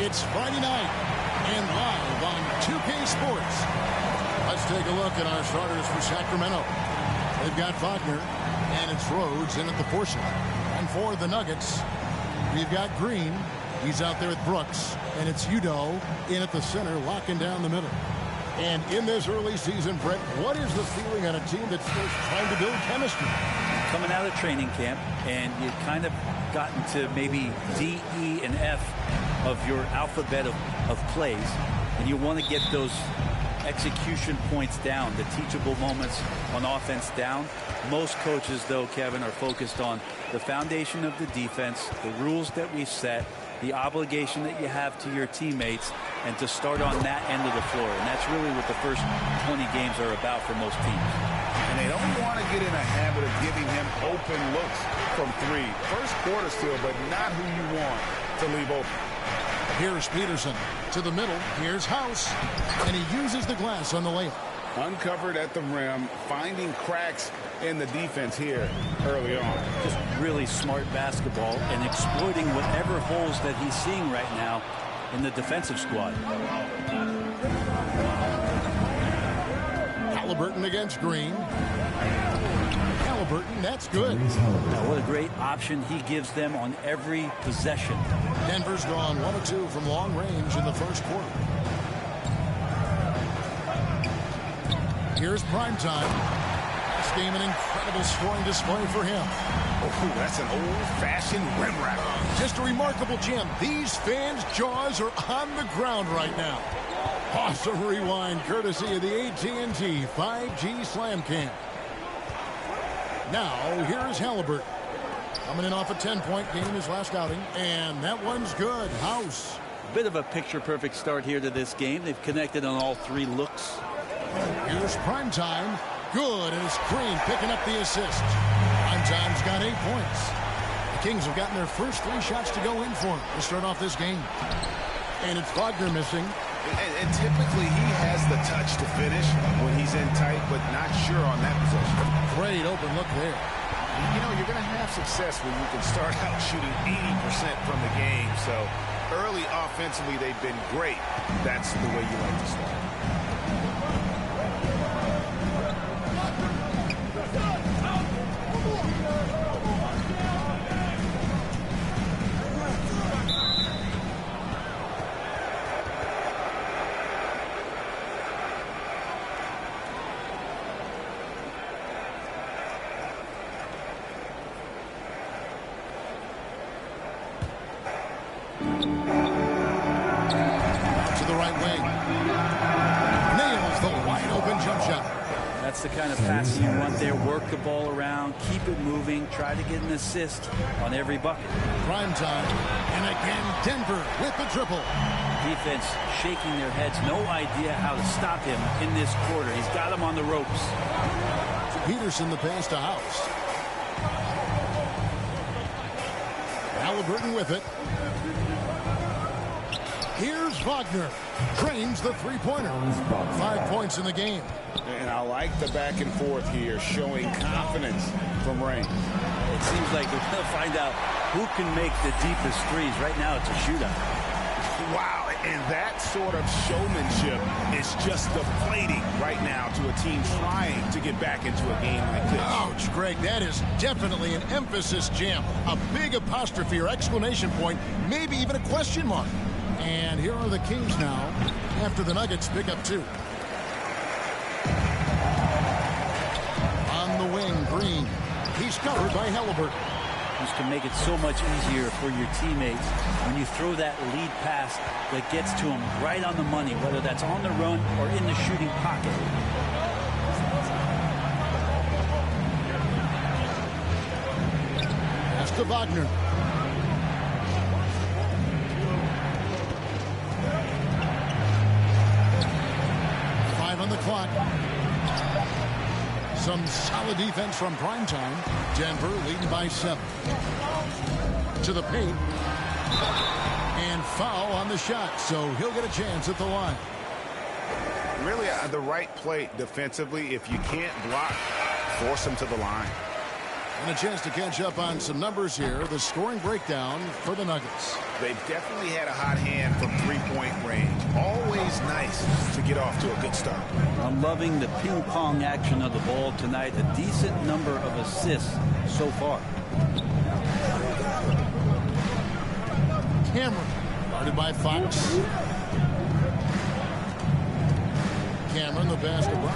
It's Friday night and live on 2K Sports. Let's take a look at our starters for Sacramento. They've got Wagner, and it's Rhodes in at the 4 slot. And for the Nuggets, we've got Green. He's out there at Brooks. And it's Udo in at the center, locking down the middle. And in this early season, Brett, what is the feeling on a team that's still trying to build chemistry? Coming out of training camp, and you've kind of gotten to maybe D, E, and F of your alphabet of plays, and you want to get those execution points down, the teachable moments on offense down. Most coaches, though, Kevin, are focused on the foundation of the defense, the rules that we set, the obligation that you have to your teammates, and to start on that end of the floor. And that's really what the first 20 games are about for most teams. And they don't want to get in a habit of giving him open looks from 3. First quarter still, but not who you want to leave open. Here's Peterson to the middle. Here's House, and he uses the glass on the layup. Uncovered at the rim, finding cracks in the defense here early on. Just really smart basketball and exploiting whatever holes that he's seeing right now in the defensive squad. Halliburton against Green. Halliburton, that's good. Now, what a great option he gives them on every possession. Denver's gone 1 of 2 from long range in the first quarter. Here's primetime. This game an incredible scoring display for him. Oh, that's an old-fashioned rim wrap. Just a remarkable gem. These fans' jaws are on the ground right now. Awesome rewind courtesy of the AT&T 5G Slam Cam. Now, here's Halliburton. Coming in off a 10-point game his last outing, and that one's good. House. Bit of a picture-perfect start here to this game. They've connected on all 3 looks. Here's Primetime. Good, and it's Green picking up the assist. Primetime's got 8 points. The Kings have gotten their first 3 shots to go in for him to start off this game. And it's Wagner missing. And typically he has the touch to finish when he's in tight, but not sure on that possession. Great open look there. You know, you're going to have success when you can start out shooting 80% from the game. So early offensively, they've been great. That's the way you like to start. That's the kind of pass you want there. Work the ball around, keep it moving, try to get an assist on every bucket. Primetime, and again Denver with the triple. Defense shaking their heads, no idea how to stop him in this quarter. He's got him on the ropes. Peterson the pass to House. Halliburton with it. Here's Wagner. Drains the three-pointer. 5 points in the game. And I like the back and forth here, showing confidence from Rain. It seems like we're going to find out who can make the deepest threes. Right now, it's a shootout. Wow, And that sort of showmanship is just deflating right now to a team trying to get back into a game like this. Ouch, Greg, that is definitely an emphasis jam. A big apostrophe or exclamation point, maybe even a question mark. And here are the Kings now after the Nuggets pick up 2. On the wing, Green. He's covered by Halliburton. This can make it so much easier for your teammates when you throw that lead pass that gets to them right on the money, whether that's on the run or in the shooting pocket. Pass to Wagner. On the clock. Some solid defense from primetime. Denver leading by 7. To the paint. And foul on the shot, so he'll get a chance at the line. Really the right play defensively. If you can't block, force him to the line. And a chance to catch up on some numbers here. The scoring breakdown for the Nuggets. They've definitely had a hot hand from three-point range. Always nice to get off to a good start. I'm loving the ping-pong action of the ball tonight. A decent number of assists so far. Cameron, guarded by Fox. Cameron, the basketball.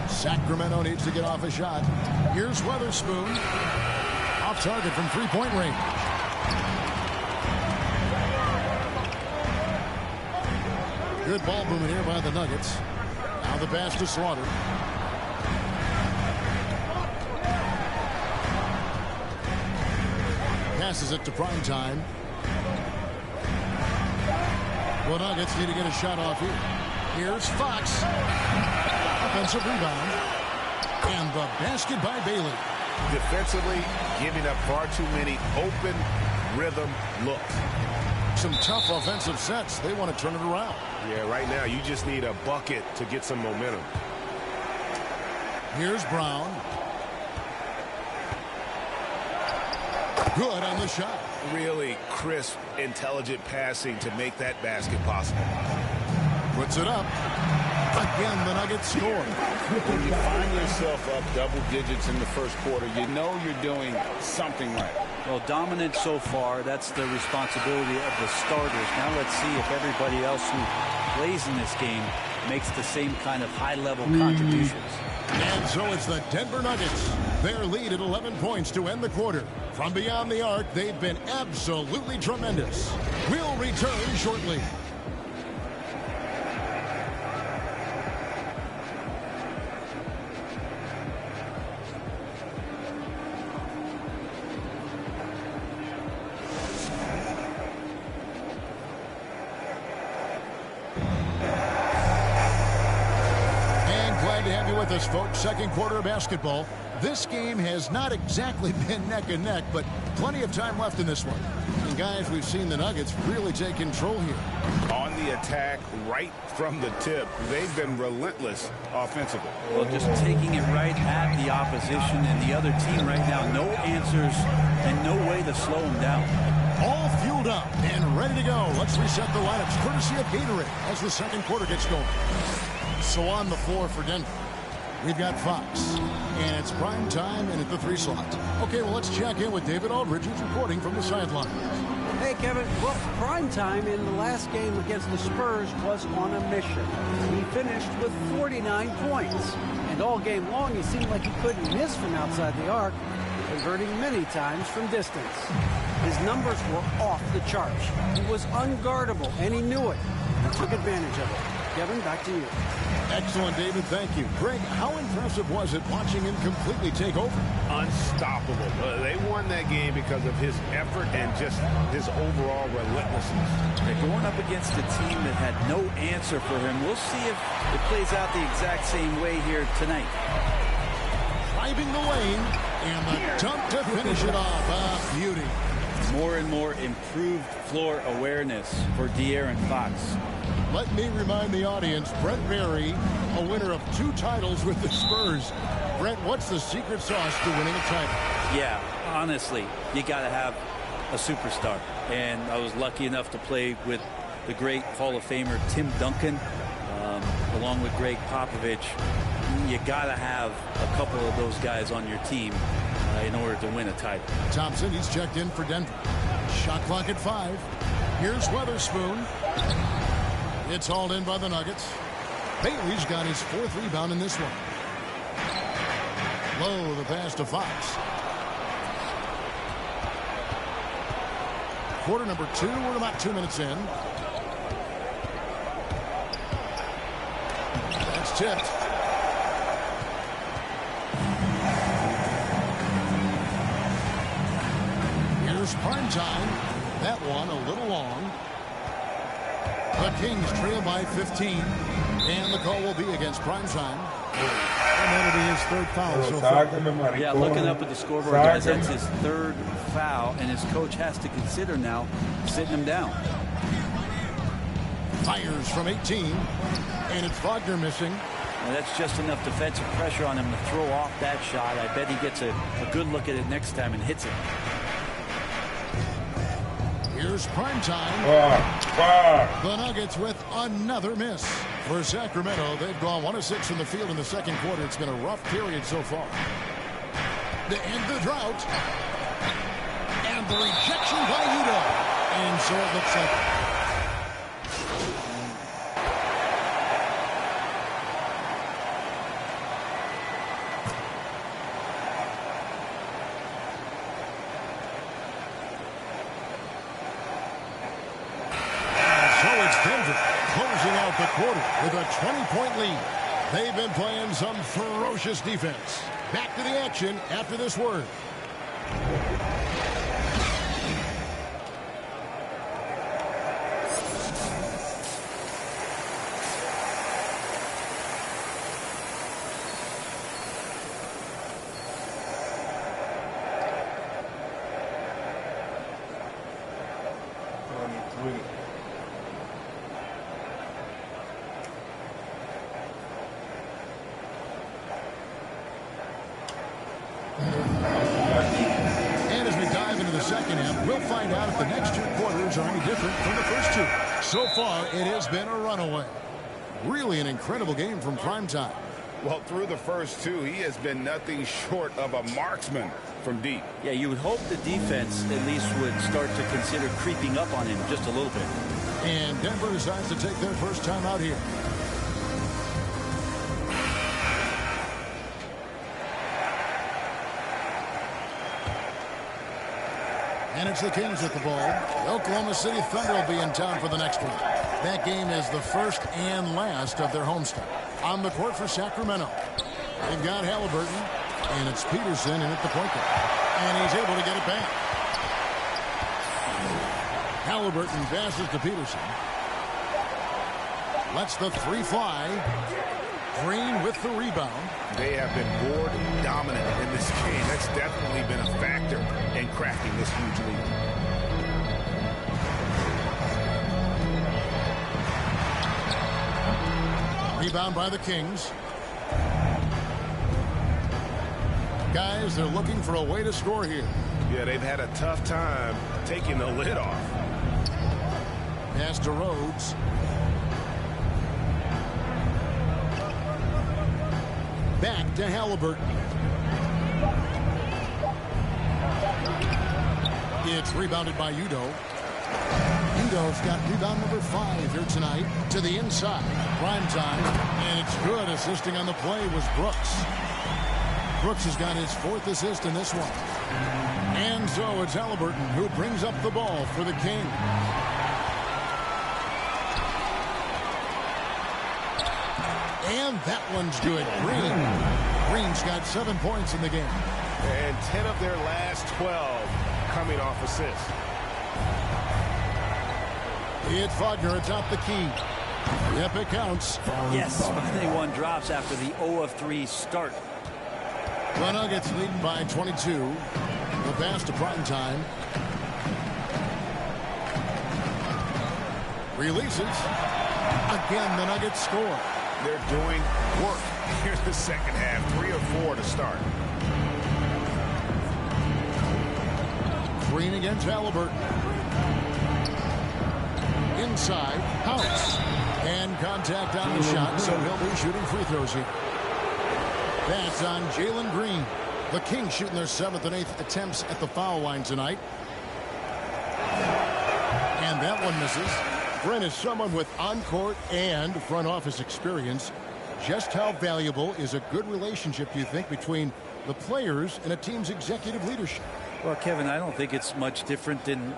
Sacramento needs to get off a shot. Here's Weatherspoon. Off target from three-point range. Good ball movement here by the Nuggets. Now the pass to Slaughter. Passes it to Primetime. The Nuggets need to get a shot off here. Here's Fox. Offensive rebound. And the basket by Bailey. Defensively, giving up far too many open rhythm looks. Some tough offensive sets. They want to turn it around. Yeah, right now you just need a bucket to get some momentum. Here's Brown. Good on the shot. Really crisp, intelligent passing to make that basket possible. Puts it up. Again, the Nuggets score. When you find yourself up double digits in the first quarter, you know you're doing something right. Well, dominant so far. That's the responsibility of the starters. Now let's see if everybody else who plays in this game makes the same kind of high-level contributions. And so it's the Denver Nuggets. Their lead at 11 points to end the quarter. From beyond the arc, they've been absolutely tremendous. We'll return shortly. With us, folks. Second quarter of basketball. This game has not exactly been neck and neck, but plenty of time left in this one. And guys, we've seen the Nuggets really take control here. On the attack, right from the tip, they've been relentless offensively. Well, just taking it right at the opposition and the other team right now. No answers and no way to slow them down. All fueled up and ready to go. Let's reset the lineups courtesy of Gatorade as the second quarter gets going. So on the floor for Denver, we've got Fox, and it's prime time and at the 3 slot. Okay, well, let's check in with David Aldridge, who's reporting from the sideline. Hey, Kevin. Well, prime time in the last game against the Spurs was on a mission. He finished with 49 points, and all game long he seemed like he couldn't miss from outside the arc, converting many times from distance. His numbers were off the charts. He was unguardable, and he knew it. He took advantage of it. Kevin, back to you. Excellent, David. Thank you. Greg, how impressive was it watching him completely take over? Unstoppable. They won that game because of his effort and just his overall relentlessness. They're going up against a team that had no answer for him. We'll see if it plays out the exact same way here tonight. Driving the lane, and the dunk to finish it off. A beauty. More and more improved floor awareness for De'Aaron Fox. Let me remind the audience, Brent Barry, a winner of 2 titles with the Spurs. Brent, what's the secret sauce to winning a title? Yeah, honestly, you got to have a superstar. And I was lucky enough to play with the great Hall of Famer Tim Duncan, along with Greg Popovich. You got to have a couple of those guys on your team in order to win a title. Thompson, he's checked in for Denver. Shot clock at 5. Here's Weatherspoon. It's hauled in by the Nuggets. Bailey's got his 4th rebound in this one. Low, the pass to Fox. Quarter number 2. We're about 2 minutes in. That's tipped. Here's prime time. That one a little long. The Kings trail by 15. And the call will be against prime time. And that'll be his 3rd foul so far. Yeah, looking up at the scoreboard, guys, that's his 3rd foul, and his coach has to consider now sitting him down. Fires from 18, and it's Wagner missing. And that's just enough defensive pressure on him to throw off that shot. I bet he gets a good look at it next time and hits it. Here's prime time. The Nuggets with another miss. For Sacramento, they've gone 1 of 6 from the field in the 2nd quarter. It's been a rough period so far. To end the drought. And the rejection by Udo. And so it looks like the quarter with a 20-point lead. They've been playing some ferocious defense. Back to the action after this word. And as we dive into the second half, we'll find out if the next 2 quarters are any different from the first 2. So far, it has been a runaway. Really an incredible game from primetime. Well, through the first 2, he has been nothing short of a marksman from deep. Yeah, you would hope the defense at least would start to consider creeping up on him just a little bit. And Denver decides to take their first time out here. And it's the Kings with the ball. The Oklahoma City Thunder will be in town for the next one. That game is the first and last of their homestand. On the court for Sacramento, they've got Halliburton, and it's Peterson in at the point guard. And he's able to get it back. Halliburton passes to Peterson. Lets the 3 fly. Green with the rebound. They have been board dominant in this game. That's definitely been a factor in cracking this huge lead. Rebound by the Kings. Guys, they're looking for a way to score here. Yeah, they've had a tough time taking the lid off. Pass to Rhodes. Back to Halliburton. It's rebounded by Udo. Udo's got rebound number 5 here tonight to the inside. Prime time, and it's good. Assisting on the play was Brooks. Brooks has got his 4th assist in this one. And so it's Halliburton who brings up the ball for the King. And that one's good. Green's got 7 points in the game. And 10 of their last 12 coming off assists. It's Wagner atop the key. Yep, it counts. Yes, finally one drops after the 0 of 3 start. The Nuggets leading by 22. The pass to prime time. Releases. Again, the Nuggets score. They're doing work here in the second half. 3 of 4 to start. Green against Halliburton. inside. House. And contact on the shot, so he'll be shooting free throws here. That's on Jalen Green. The Kings shooting their 7th and 8th attempts at the foul line tonight. And that one misses. Brent is someone with on-court and front office experience. Just how valuable is a good relationship, do you think, between the players and a team's executive leadership? Well, Kevin, I don't think it's much different than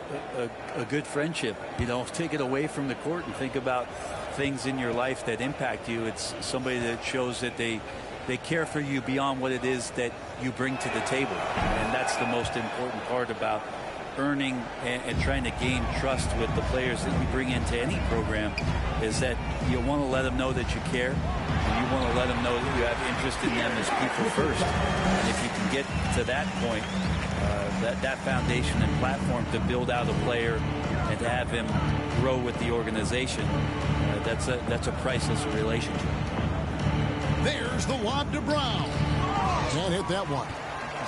a good friendship. You know, take it away from the court and think about things in your life that impact you. It's somebody that shows that they care for you beyond what it is that you bring to the table. And that's the most important part about earning and trying to gain trust with the players that you bring into any program, is that you want to let them know that you care, and you want to let them know that you have interest in them as people first. And if you can get to that point, that foundation and platform to build out a player and to have him grow with the organization, that's a priceless relationship. There's the lob to Brown. Can't hit that one.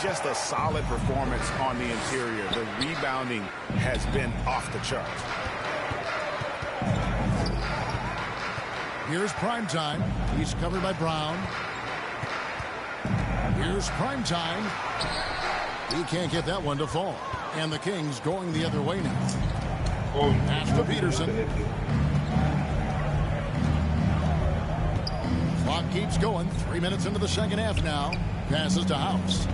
Just a solid performance on the interior. The rebounding has been off the charts. Here's Primetime. He's covered by Brown. Here's Primetime. He can't get that one to fall. And the Kings going the other way now. Pass to Peterson. Clock keeps going. 3 minutes into the second half now. Passes to House.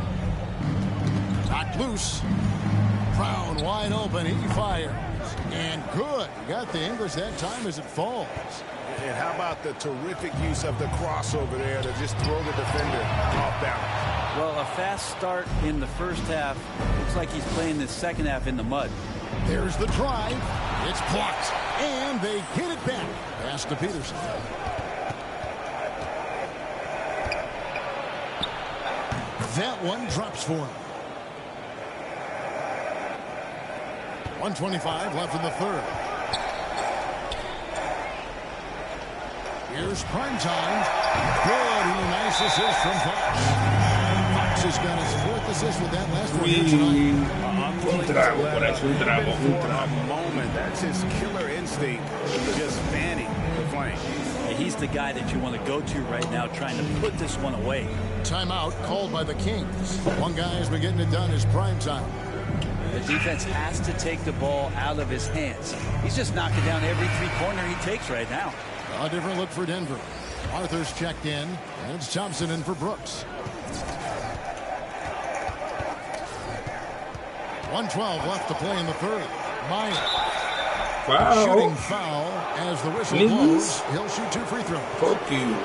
Knocked loose. Brown wide open. He fires. And good. He got the English that time as it falls. And how about the terrific use of the crossover there to just throw the defender off balance? Well, a fast start in the first half. Looks like he's playing the second half in the mud. There's the drive. It's blocked. And they hit it back. Pass to Peterson. That one drops for him. 1:25 left in the third. Here's Primetime. Good. And a nice assist from Fox. Fox has got his 4th assist with that last one here tonight. A moment. That's his killer instinct. Just fanning the flame. He's the guy that you want to go to right now, trying to put this one away. Timeout called by the Kings. One guy has been getting it done is Primetime. The defense has to take the ball out of his hands. He's just knocking down every three-pointer he takes right now. A different look for Denver. Arthur's checked in, and it's Thompson in for Brooks. 1:12 left to play in the third. Meyer. Wow. Shooting foul as the whistle blows. He'll shoot 2 free throws. Fuck you.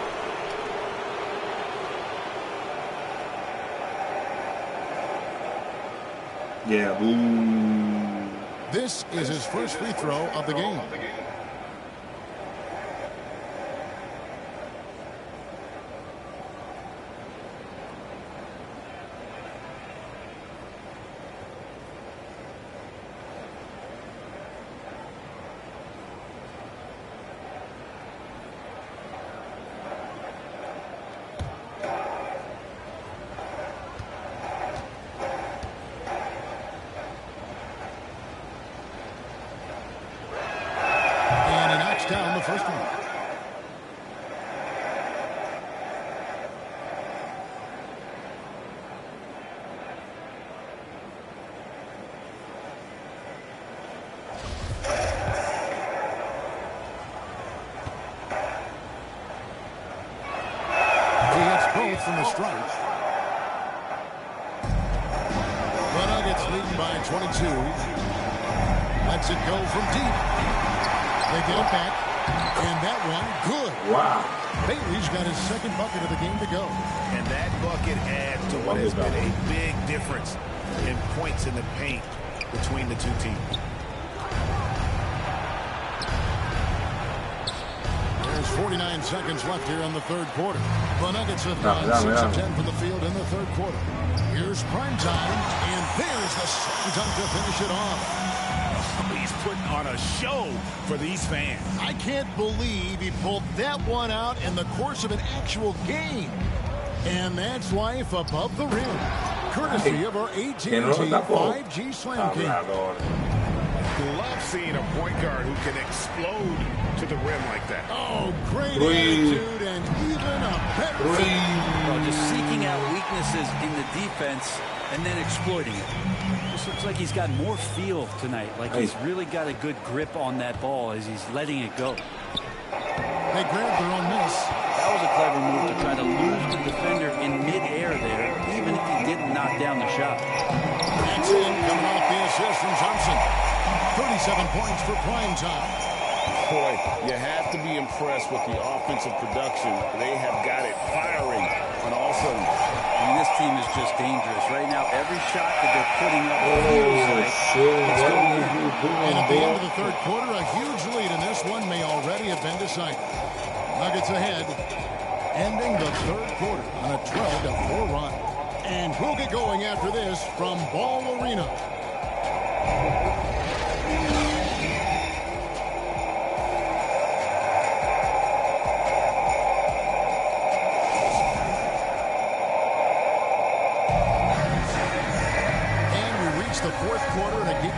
Yeah, boom. This is his first free throw of the game. Down the first one. He hits both from the stripe. The Nuggets leading by 22. Lets it go from deep. They get it back, and that one, good. Wow. Bailey's got his 2nd bucket of the game to go. And that bucket adds to what has been a big difference in points in the paint between the two teams. There's 49 seconds left here in the third quarter. The Nuggets have gone 6 of 10 from the field in the third quarter. Here's Primetime, and there's the slam dunk to finish it off. He's putting on a show for these fans. I can't believe he pulled that one out in the course of an actual game. And that's life above the rim. Courtesy of our AT&T 5G Slam King. Love seeing a point guard who can explode to the rim like that. Oh, great attitude and even a better. Well, just seeking out weaknesses in the defense and then exploiting it. Just looks like he's got more feel tonight, like he's really got a good grip on that ball as he's letting it go. They grabbed their own miss. That was a clever move to try to lose the defender in midair there, even if he didn't knock down the shot. That's in, coming off the assist from Johnson. 37 points for prime time. Boy, you have to be impressed with the offensive production. They have got it firing on all cylinders. I mean, this team is just dangerous. Right now, every shot that they're putting up feels like it's going in. And at the end of the third quarter, a huge lead in this one may already have been decided. Nuggets ahead, ending the third quarter on a 12-4 run. And we'll get going after this from Ball Arena. The fourth quarter and again.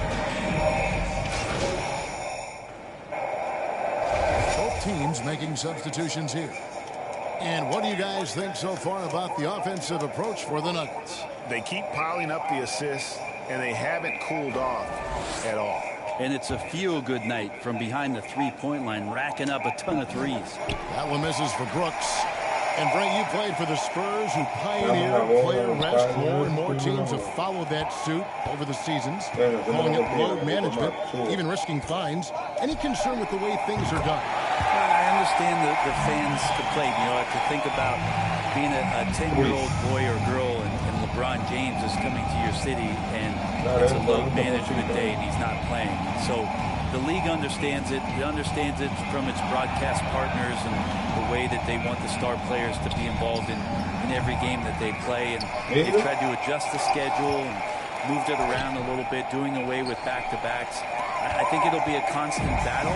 Both teams making substitutions here. And what do you guys think so far about the offensive approach for the Nuggets? They keep piling up the assists, and they haven't cooled off at all. And it's a feel-good night from behind the three-point line, racking up a ton of threes. That one misses for Brooks. And Frank, you played for the Spurs, who pioneered player rest. More and more teams have followed that suit over the seasons, calling it load management, even risking fines. Any concern with the way things are done? I understand the fans complain. You know, to think about being a 10-year-old boy or girl and LeBron James is coming to your city and it's a load management day and he's not playing. So the league understands it. It understands it from its broadcast partners and the way that they want the star players to be involved in every game that they play. And they've tried to adjust the schedule and moved it around a little bit, doing away with back-to-backs. I think it'll be a constant battle,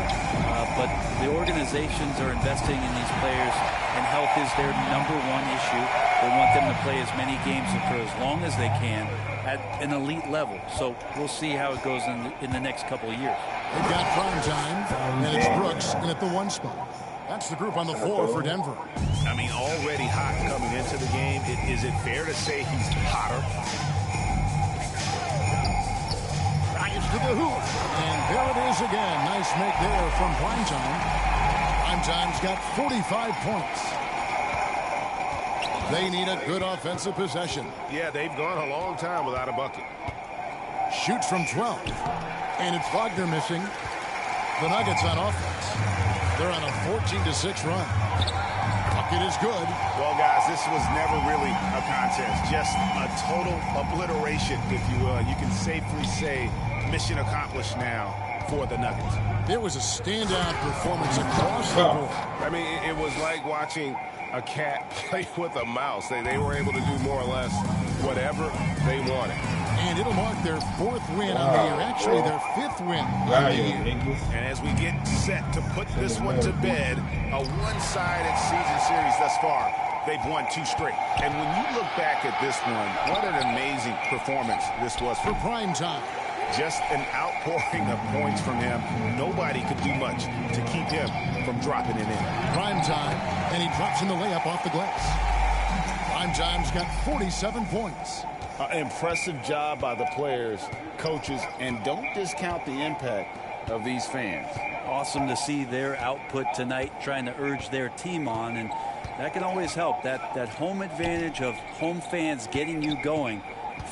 but the organizations are investing in these players, and health is their #1 issue. They want them to play as many games and for as long as they can at an elite level. So we'll see how it goes in the next couple of years. They've got prime time, and it's Brooks in at the 1 spot. That's the group on the floor for Denver. I mean, already hot coming into the game. Is it fair to say he's hotter? To the hoop. And there it is again. Nice make there from Primetime. Primetime's got 45 points. They need a good offensive possession. Yeah, they've gone a long time without a bucket. Shoots from 12. And it's Wagner missing. The Nuggets on offense. They're on a 14-6 run. Bucket is good. Well, guys, this was never really a contest. Just a total obliteration, if you will. You can safely say mission accomplished now for the Nuggets. It was a standout performance across the board. I mean, it was like watching a cat play with a mouse. They were able to do more or less whatever they wanted. And it'll mark their 4th win on the year. Actually, their 5th win on the year. And as we get set to put this one to bed, a one-sided season series thus far. They've won 2 straight. And when you look back at this one, what an amazing performance this was for prime time. Just an outpouring of points from him. Nobody could do much to keep him from dropping it in. Prime time, and he drops in the layup off the glass. Prime time's got 47 points. Impressive job by the players, coaches, and don't discount the impact of these fans. Awesome to see their output tonight, trying to urge their team on, and that can always help. That home advantage of home fans getting you going,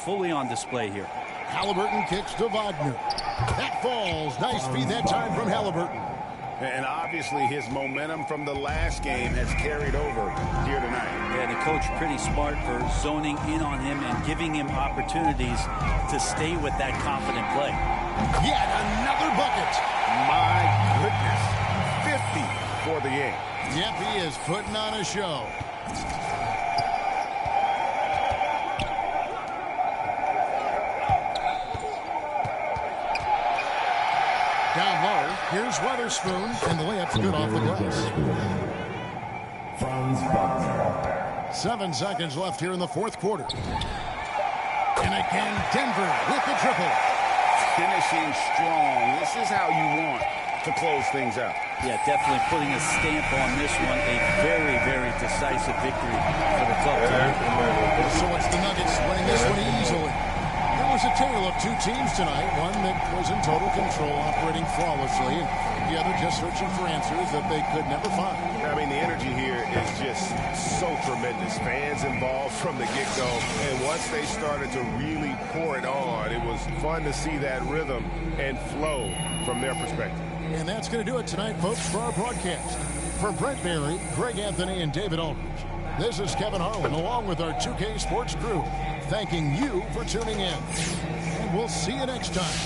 fully on display here. Halliburton kicks to Wagner. That falls. Nice feed that time from Halliburton. And obviously his momentum from the last game has carried over here tonight. Yeah, the coach pretty smart for zoning in on him and giving him opportunities to stay with that confident play. Yet another bucket. My goodness. 50 for the game. Yep, he is putting on a show. Down low, here's Weatherspoon, and the layup's good off the glass. 7 seconds left here in the 4th quarter. And again, Denver with the triple. finishing strong. This is how you want to close things out. Yeah, definitely putting a stamp on this one. A very, very decisive victory for the club tonight. So it's the Nuggets winning this one easily. There was a tale of two teams tonight. One that was in total control, operating flawlessly, and the other just searching for answers that they could never find. I mean, the energy here is just so tremendous. Fans involved from the get-go. And once they started to really pour it on, it was fun to see that rhythm and flow from their perspective. And that's going to do it tonight, folks, for our broadcast. For Brent Berry, Greg Anthony, and David Aldridge, this is Kevin Harlan, along with our 2K Sports crew, thanking you for tuning in. And we'll see you next time.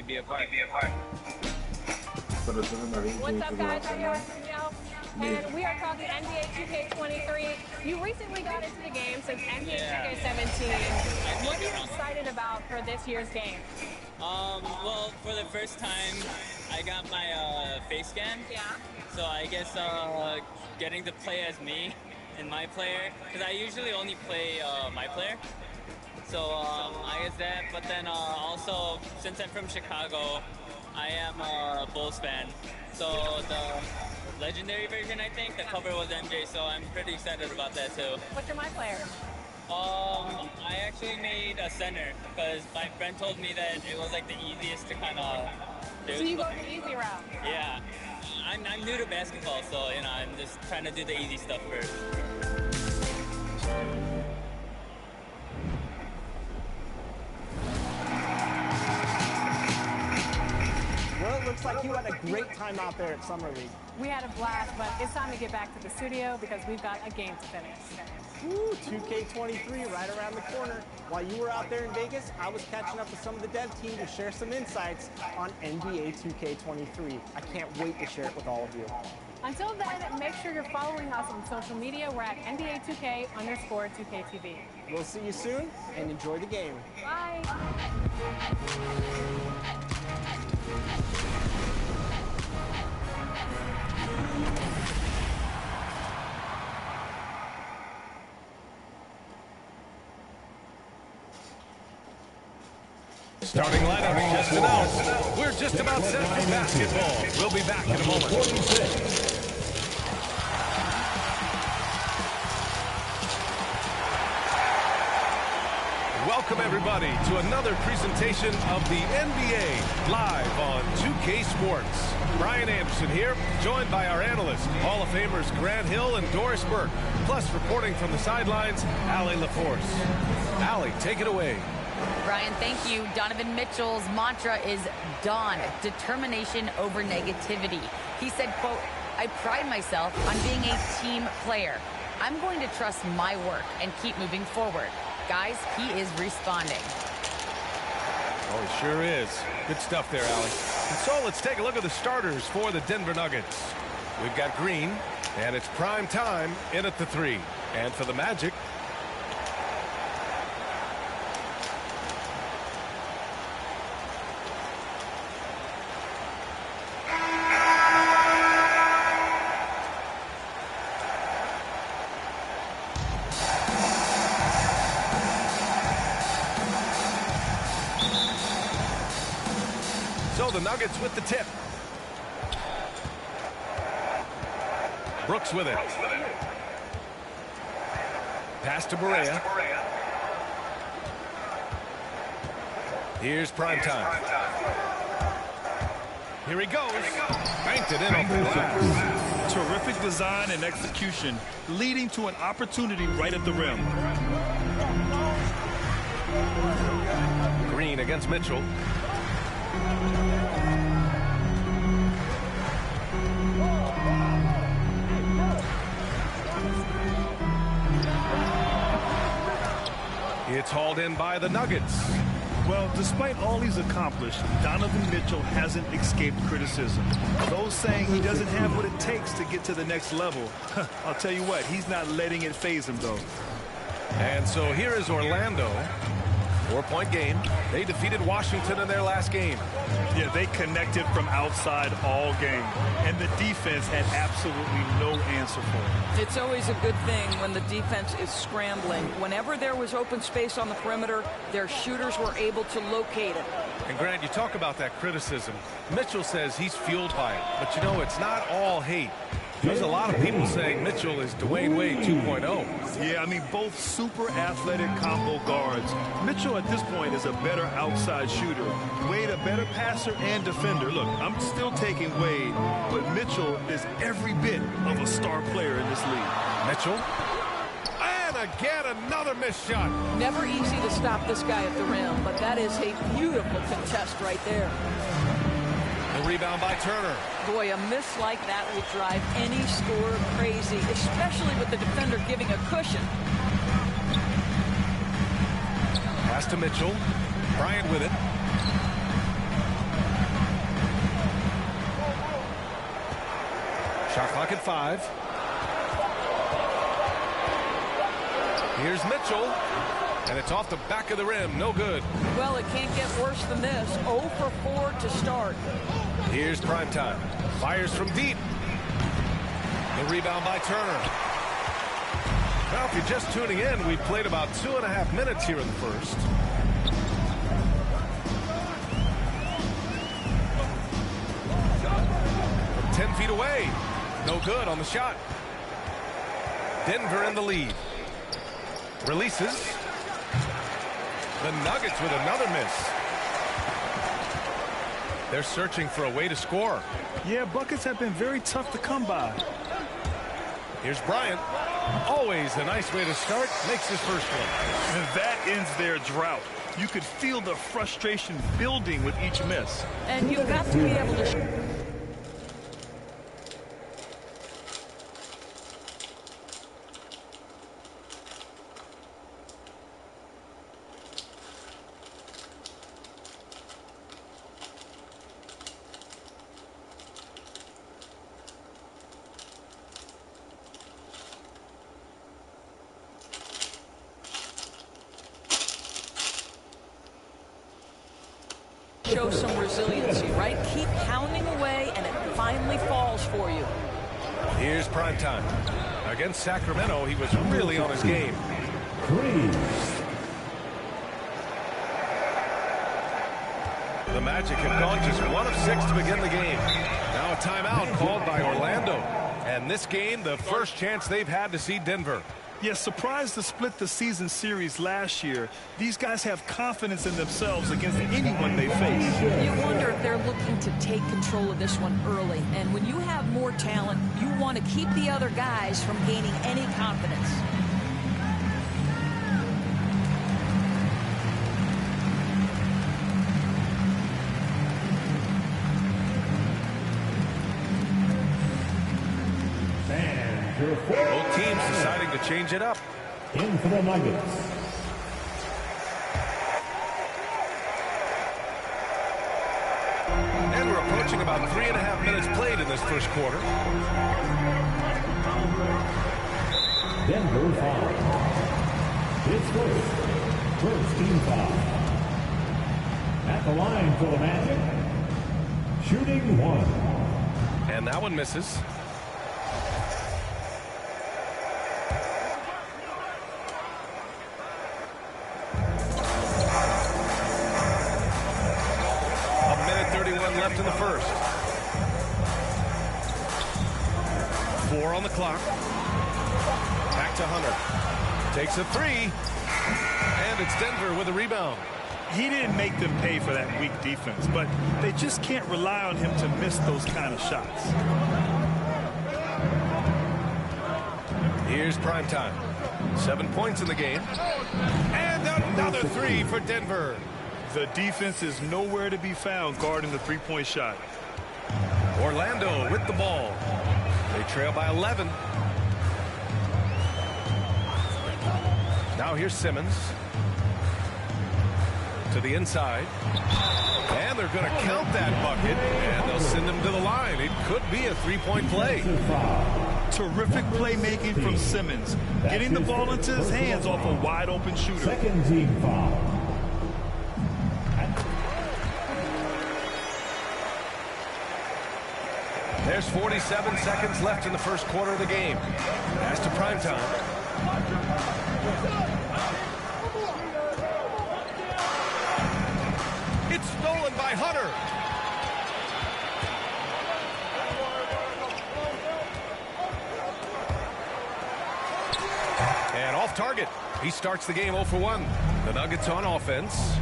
Be a part. What's up, guys? I'm Yours from and we are talking NBA 2K23. You recently got into the game since NBA 2K17. What are you excited about for this year's game? Well, for the first time, I got my face scan. Yeah. So I guess getting to play as me and my player, because I usually only play my player. So I guess that, but then also, since I'm from Chicago, I am a Bulls fan. So the legendary version, I think, the cover was MJ, so I'm pretty excited about that too. What's your my player? I actually made a center, because my friend told me that it was like the easiest to kind of do. So you go the easy route? Yeah. I'm new to basketball, so you know, I'm just trying to do the easy stuff first. Well, it looks like you had a great time out there at Summer League. We had a blast, but it's time to get back to the studio because we've got a game to finish. Ooh, 2K23 right around the corner. While you were out there in Vegas, I was catching up with some of the dev team to share some insights on NBA 2K23. I can't wait to share it with all of you. Until then, make sure you're following us on social media. We're at NBA2K_2KTV. We'll see you soon, and enjoy the game. Bye. Starting lineup just announced. We're We're just about set for basketball. We'll be back in a moment. Welcome, everybody, to another presentation of the NBA live on 2K Sports. Brian Anderson here, joined by our analysts, Hall of Famers Grant Hill and Doris Burke, plus reporting from the sidelines, Allie LaForce. Allie, take it away. Brian, thank you. Donovan Mitchell's mantra is done. Determination over negativity. He said, quote, "I pride myself on being a team player. I'm going to trust my work and keep moving forward." Guys, he is responding. Oh, he sure is. Good stuff there, Allie. And so let's take a look at the starters for the Denver Nuggets. We've got Green, and it's prime time in at the 3. And for the Magic, the Nuggets with the tip. Brooks with it. Pass to Barea. Here's prime time. Here he goes. Banked it in off the glass. Terrific design and execution, leading to an opportunity right at the rim. Green against Mitchell. It's hauled in by the Nuggets. Well, despite all he's accomplished, Donovan Mitchell hasn't escaped criticism. Those saying he doesn't have what it takes to get to the next level, I'll tell you what, he's not letting it faze him, though. And so here is Orlando. 4-point game. They defeated Washington in their last game. Yeah, they connected from outside all game, and the defense had absolutely no answer for it. It's always a good thing when the defense is scrambling. Whenever there was open space on the perimeter, their shooters were able to locate it. And Grant, you talk about that criticism. Mitchell says he's fueled by it, but you know, it's not all hate. There's a lot of people saying Mitchell is Dwayne Wade 2.0. Yeah, I mean, both super athletic combo guards. Mitchell at this point is a better outside shooter. Wade a better passer and defender. Look, I'm still taking Wade, but Mitchell is every bit of a star player in this league. Mitchell. And again, another missed shot. Never easy to stop this guy at the rim, but that is a beautiful contest right there. The rebound by Turner. Boy, a miss like that will drive any scorer crazy, especially with the defender giving a cushion. Pass to Mitchell. Bryant with it. Shot clock at 5. Here's Mitchell. And it's off the back of the rim. No good. Well, it can't get worse than this. 0 for 4 to start. Here's prime time. Fires from deep. The rebound by Turner. Now, if you're just tuning in, we've played about 2.5 minutes here in the first. From 10 feet away. No good on the shot. Denver in the lead. Releases. The Nuggets with another miss. They're searching for a way to score. Yeah, buckets have been very tough to come by. Here's Bryant. Always a nice way to start. Makes his first one. And that ends their drought. You could feel the frustration building with each miss. And you've got to be able to... show some resiliency, right? Keep pounding away, and it finally falls for you. Here's prime time. Against Sacramento, he was really on his game. The Magic have gone just 1 of 6 to begin the game. Now a timeout called by Orlando. And this game, the first chance they've had to see Denver. Yes, surprised to split the season series last year. These guys have confidence in themselves against anyone they face. You wonder if they're looking to take control of this one early. And when you have more talent, you want to keep the other guys from gaining any confidence. Both teams deciding to change it up. In for the Nuggets. And we're approaching about 3.5 minutes played in this first quarter. Denver foul. It's first team foul. At the line for the Magic. Shooting 1. And that one misses. Left in the first. 4 on the clock. Back to Hunter. Takes a 3. And it's Denver with a rebound. He didn't make them pay for that weak defense, but they just can't rely on him to miss those kind of shots. Here's primetime. 7 points in the game. And another 3 for Denver. The defense is nowhere to be found guarding the three-point shot. Orlando with the ball. They trail by 11. Now here's Simmons. To the inside. And they're going to count that bucket. And they'll send him to the line. It could be a three-point play. Terrific playmaking from Simmons. Getting the ball into his hands off a wide-open shooter. Second team foul. There's 47 seconds left in the first quarter of the game. As to primetime. It's stolen by Hunter. And off target. He starts the game 0 for 1. The Nuggets on offense.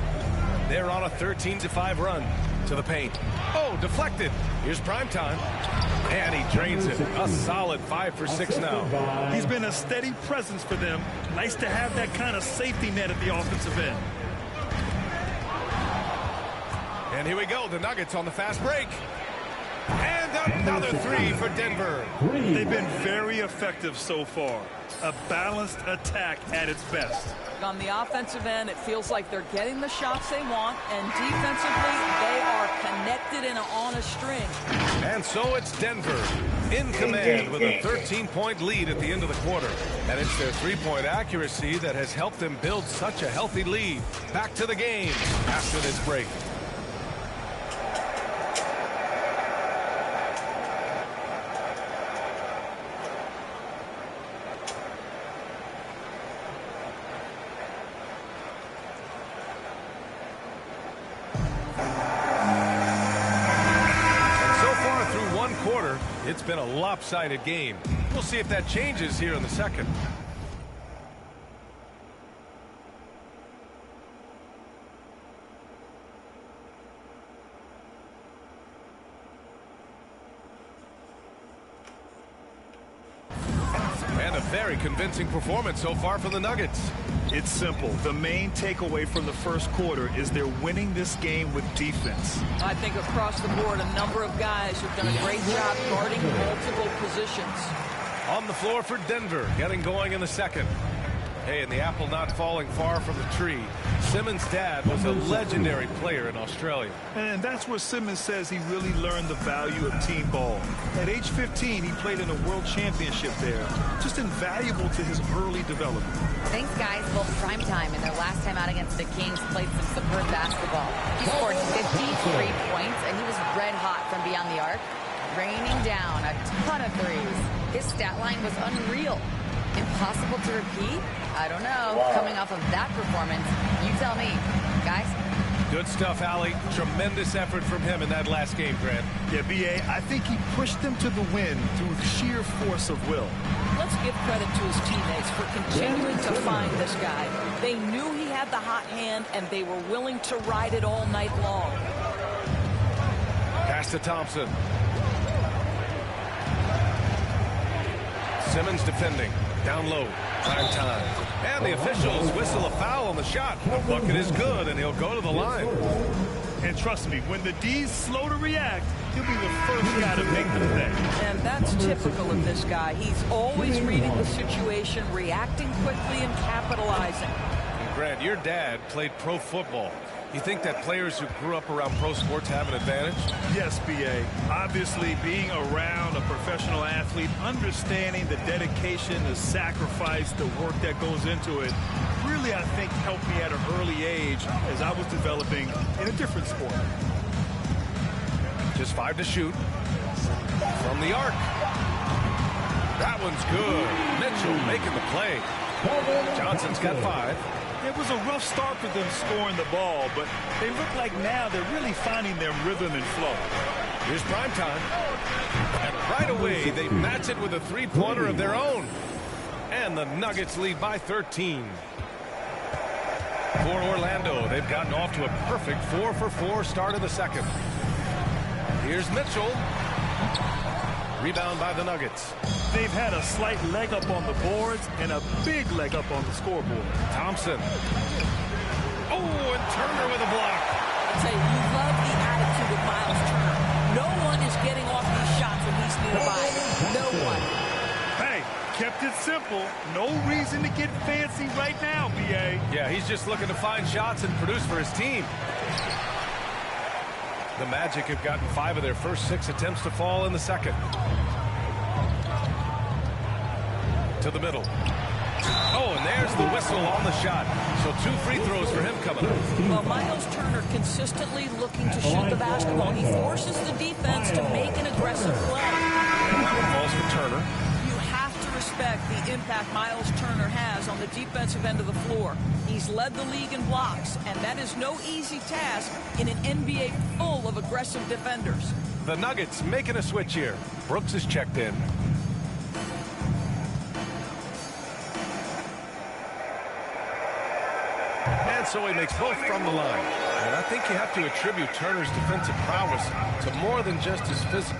They're on a 13-5 run to the paint. Oh, deflected. Here's primetime. And he drains it. A solid 5 for 6 now. He's been a steady presence for them. Nice to have that kind of safety net at the offensive end. And here we go. The Nuggets on the fast break. And another 3 for Denver. They've been very effective so far. A balanced attack at its best. On the offensive end, it feels like they're getting the shots they want, and defensively, they are connected and on a string. And so it's Denver in command with a 13-point lead at the end of the quarter. And it's their three-point accuracy that has helped them build such a healthy lead. Back to the game after this break. It's been a lopsided game. We'll see if that changes here in the second. And a very convincing performance so far from the Nuggets. It's simple. The main takeaway from the first quarter is they're winning this game with defense. I think across the board, a number of guys have done a great job guarding multiple positions. On the floor for Denver, getting going in the second. Hey, and the apple not falling far from the tree. Simmons' dad was a legendary player in Australia. And that's where Simmons says he really learned the value of team ball. At age 15, he played in a world championship there. Just invaluable to his early development. Thanks, guys. Both primetime and their last time out against the Kings played some superb basketball. He scored 53 points, and he was red hot from beyond the arc, raining down a ton of threes. His stat line was unreal. Impossible to repeat? I don't know. Wow. Coming off of that performance, you tell me. Guys? Good stuff, Allie. Tremendous effort from him in that last game, Grant. Yeah, B.A., I think he pushed them to the win through sheer force of will. Let's give credit to his teammates for continuing to find this guy. They knew he had the hot hand, and they were willing to ride it all night long. Pass to Thompson. Simmons defending. Down low. Prime time. And the officials whistle a foul on the shot. The bucket is good, and he'll go to the line. And trust me, when the D's slow to react, he'll be the first guy to make the thing. And that's typical of this guy. He's always reading the situation, reacting quickly, and capitalizing. And Grant, your dad played pro football. You think that players who grew up around pro sports have an advantage? Yes, B.A. Obviously, being around a professional athlete, understanding the dedication, the sacrifice, the work that goes into it, really, I think, helped me at an early age as I was developing in a different sport. Just 5 to shoot. From the arc. That one's good. Mitchell making the play. Johnson's got 5. It was a rough start for them scoring the ball, but they look like now they're really finding their rhythm and flow. Here's prime time. And right away, they match it with a three-pointer of their own. And the Nuggets lead by 13. For Orlando, they've gotten off to a perfect 4-for-4 start of the second. Here's Mitchell. Rebound by the Nuggets. They've had a slight leg up on the boards and a big leg up on the scoreboard. Thompson. Oh, and Turner with a block. I'll tell you, you love the attitude of Miles Turner. No one is getting off these shots when he's nearby. No one. Hey, kept it simple. No reason to get fancy right now, B.A. Yeah, he's just looking to find shots and produce for his team. The Magic have gotten 5 of their first 6 attempts to fall in the second. To the middle. Oh, and there's the whistle on the shot. So 2 free throws for him coming up. Well, Miles Turner consistently looking to shoot the basketball. He forces the defense to make an aggressive play. Falls for Turner. You have to respect the impact Miles Turner has on the defensive end of the floor. He's led the league in blocks, and that is no easy task in an NBA full of aggressive defenders. The Nuggets making a switch here. Brooks is checked in. And so he makes both from the line. And I think you have to attribute Turner's defensive prowess to more than just his physical.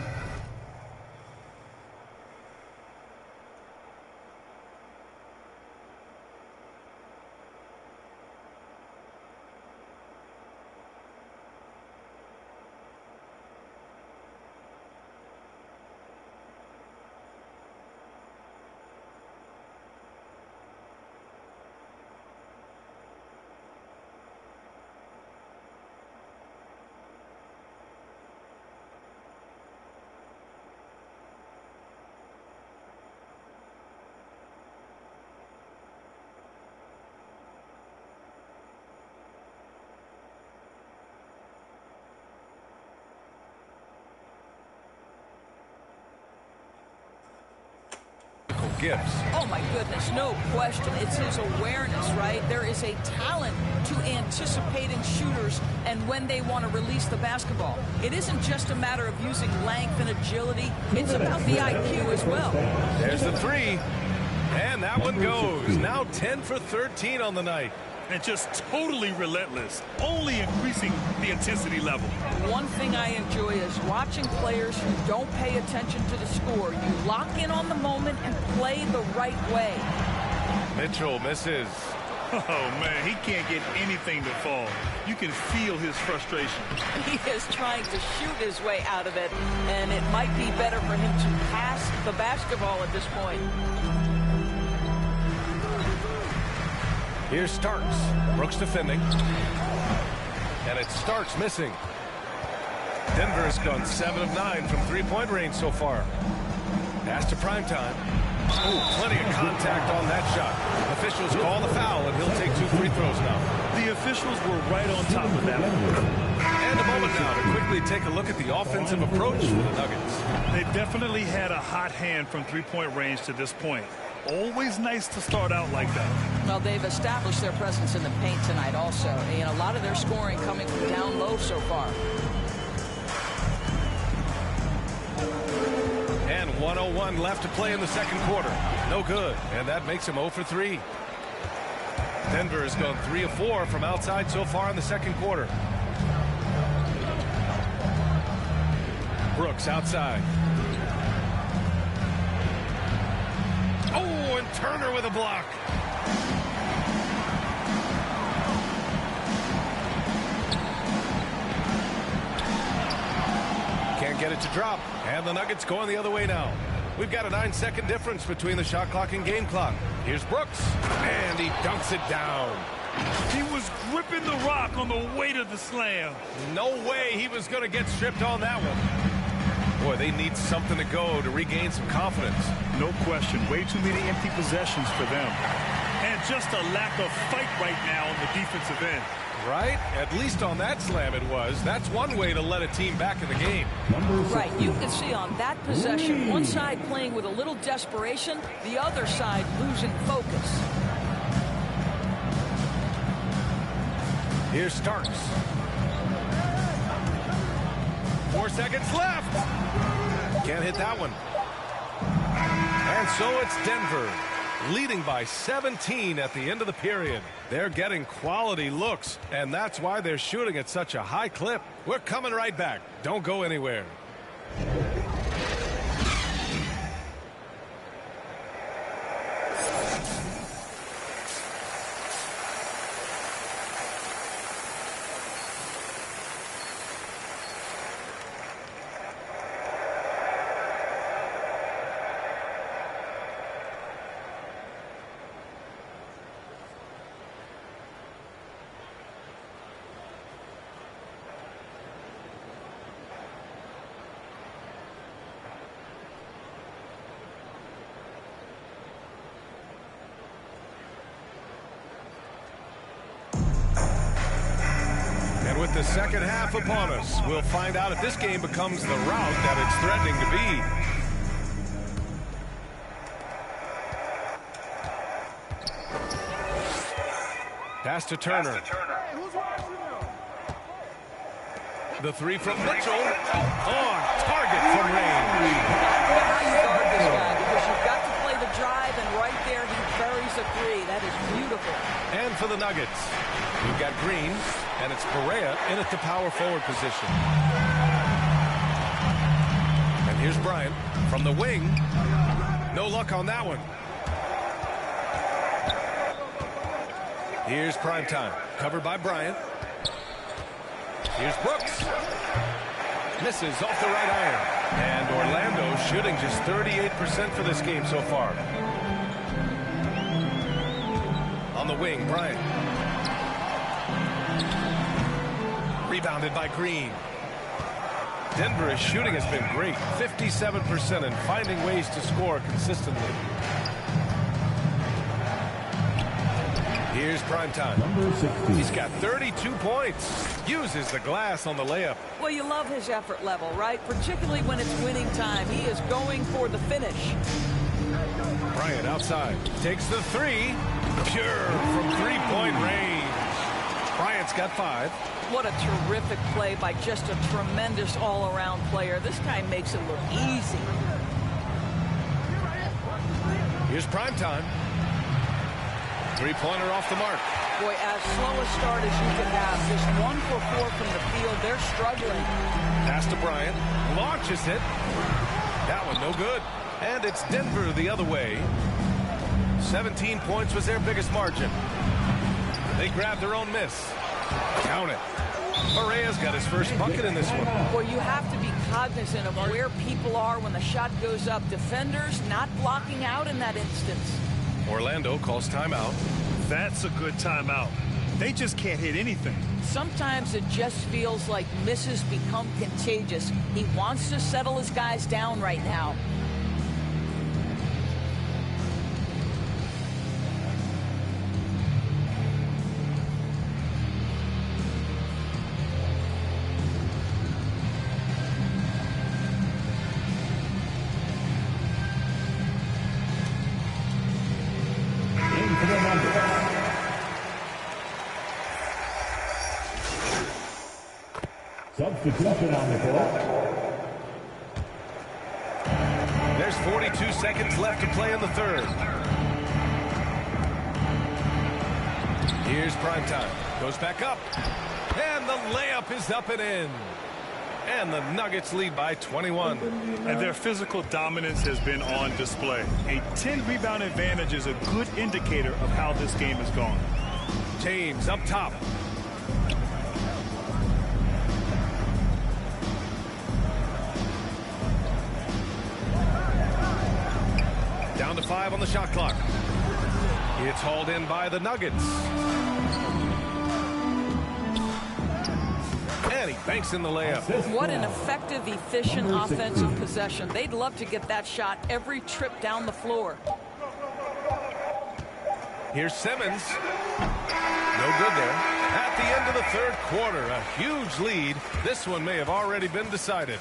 Gibbs. Oh, my goodness, no question. It's his awareness, right? There is a talent to anticipating shooters and when they want to release the basketball. It isn't just a matter of using length and agility. It's about the IQ as well. There's the 3. And that one goes. Now 10 for 13 on the night. And just totally relentless, only increasing the intensity level. One thing I enjoy is watching players who don't pay attention to the score. You lock in on the moment and play the right way. Mitchell misses. Oh, man, he can't get anything to fall. You can feel his frustration. He is trying to shoot his way out of it, and it might be better for him to pass the basketball at this point. Here's Starks. Brooks defending. And it's Starks missing. Denver has gone 7 of 9 from three-point range so far. Pass to primetime. Oh, plenty of contact on that shot. Officials call the foul, and he'll take 2 free throws now. The officials were right on top of that one. And a moment now to quickly take a look at the offensive approach for the Nuggets. They definitely had a hot hand from three-point range to this point. Always nice to start out like that. Well, they've established their presence in the paint tonight also. And a lot of their scoring coming from down low so far. And 1:01 left to play in the second quarter. No good. And that makes him 0 for 3. Denver has gone 3 of 4 from outside so far in the second quarter. Brooks outside. Oh, and Turner with a block. Can't get it to drop. And the Nuggets going the other way now. We've got a 9-second difference between the shot clock and game clock. Here's Brooks. And he dunks it down. He was gripping the rock on the weight of the slam. No way he was going to get stripped on that one. Boy, they need something to go to regain some confidence. No question. Way too many empty possessions for them. And just a lack of fight right now on the defensive end. Right? At least on that slam it was. That's one way to let a team back in the game. Right. You can see on that possession, one side playing with a little desperation, the other side losing focus. Here's Starks. 4 seconds left. Can't hit that one. And so it's Denver, leading by 17 at the end of the period. They're getting quality looks, and that's why they're shooting at such a high clip. We're coming right back. Don't go anywhere. With the second half upon us, we'll find out if this game becomes the rout that it's threatening to be. Pass to Turner. The three from Mitchell. On target from range. How you guard this guy, because you've got to play the drive, and right there he buries a three. That is beautiful. And for the Nuggets, we've got Green, and it's Perea in at the power forward position. And here's Bryant from the wing. No luck on that one. Here's Primetime, covered by Bryant. Here's Brooks. Misses off the right iron. And Orlando shooting just 38% for this game so far. On the wing, Bryant. Rebounded by Green. Denver's shooting has been great, 57%, and finding ways to score consistently. Here's Primetime. He's got 32 points. Uses the glass on the layup. Well, you love his effort level, right? Particularly when it's winning time. He is going for the finish. Bryant outside. Takes the three. Pure from three-point range. Bryant's got 5. What a terrific play by just a tremendous all-around player. This guy makes it look easy. Here's Primetime. Three-pointer off the mark. Boy, as slow a start as you can have. Just 1 for 4 from the field. They're struggling. Pass to Bryant. Launches it. That one no good. And it's Denver the other way. 17 points was their biggest margin. They grabbed their own miss. Count it. Perea's got his first bucket in this one. Well, you have to be cognizant of where people are when the shot goes up. Defenders not blocking out in that instance. Orlando calls timeout. That's a good timeout. They just can't hit anything. Sometimes it just feels like misses become contagious. He wants to settle his guys down right now. Into the number Substitution on the court. There's 42 seconds left to play in the third. Here's prime time. Goes back up. And the layup is up and in. And the Nuggets lead by 21. And their physical dominance has been on display. A 10-rebound advantage is a good indicator of how this game has gone. James up top. Down to 5 on the shot clock. It's hauled in by the Nuggets. And he banks in the layup. What an effective, efficient offensive possession. They'd love to get that shot every trip down the floor. Here's Simmons. No good there. At the end of the third quarter, a huge lead. This one may have already been decided.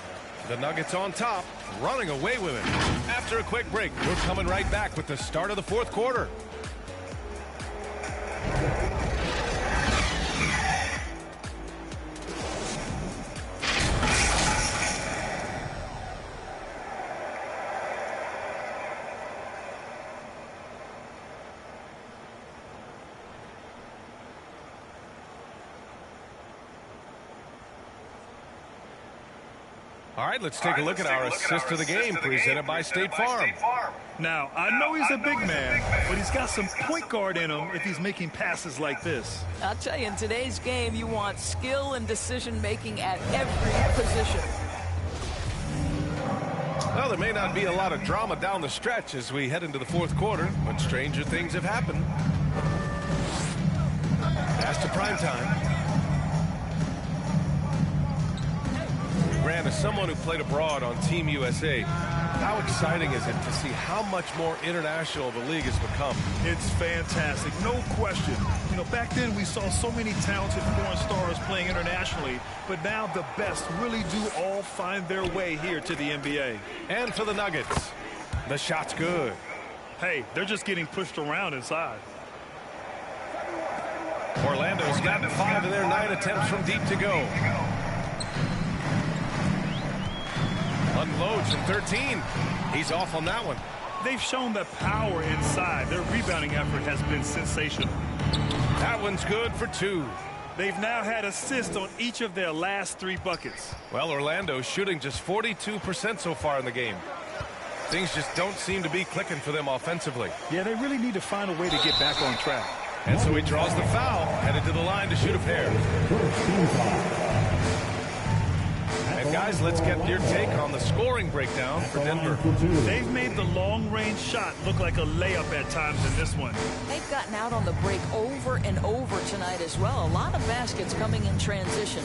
The Nuggets on top, running away with it. After a quick break, we're coming right back with the start of the fourth quarter. All right, let's take a look at our assist of the game presented by State Farm. Now, I know he's a big man, but he's got some point guard in him if he's making passes like this. I'll tell you, in today's game, you want skill and decision-making at every position. Well, there may not be a lot of drama down the stretch as we head into the fourth quarter, but stranger things have happened. Pass to primetime. Grant, as someone who played abroad on Team USA, how exciting is it to see how much more international the league has become? It's fantastic, no question. You know, back then we saw so many talented foreign stars playing internationally, but now the best really do all find their way here to the NBA. And for the Nuggets, the shot's good. Hey, they're just getting pushed around inside. Orlando's got 5 of their 9 attempts from deep to go. Unloads from 13. He's off on that one. They've shown the power inside. Their rebounding effort has been sensational. That one's good for 2. They've now had assists on each of their last 3 buckets. Well, Orlando's shooting just 42% so far in the game. Things just don't seem to be clicking for them offensively. Yeah, they really need to find a way to get back on track. And so he draws the foul, headed to the line to shoot a pair. And guys, let's get your take on the scoring breakdown for Denver. They've made the long-range shot look like a layup at times in this one. They've gotten out on the break over and over tonight as well. A lot of baskets coming in transition.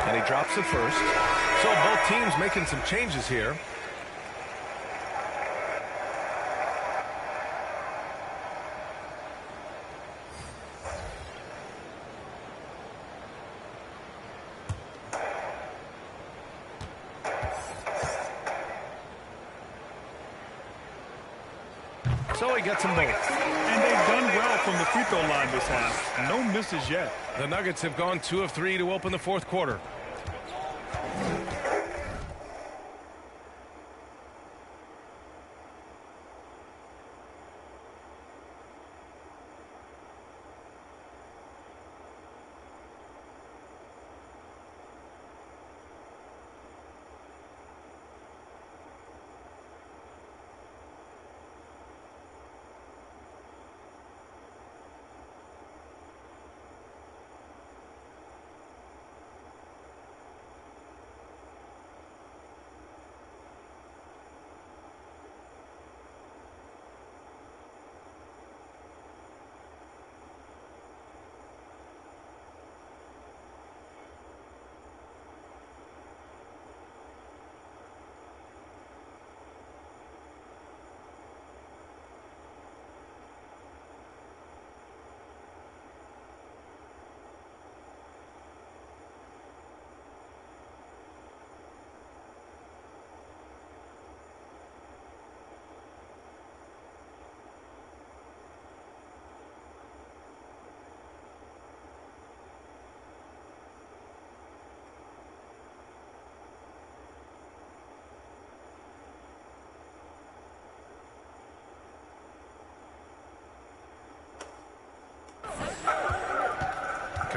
And he drops it first. So both teams making some changes here. So he gets them both. And they've done well from the free throw line this half. No misses yet. The Nuggets have gone 2 of 3 to open the fourth quarter.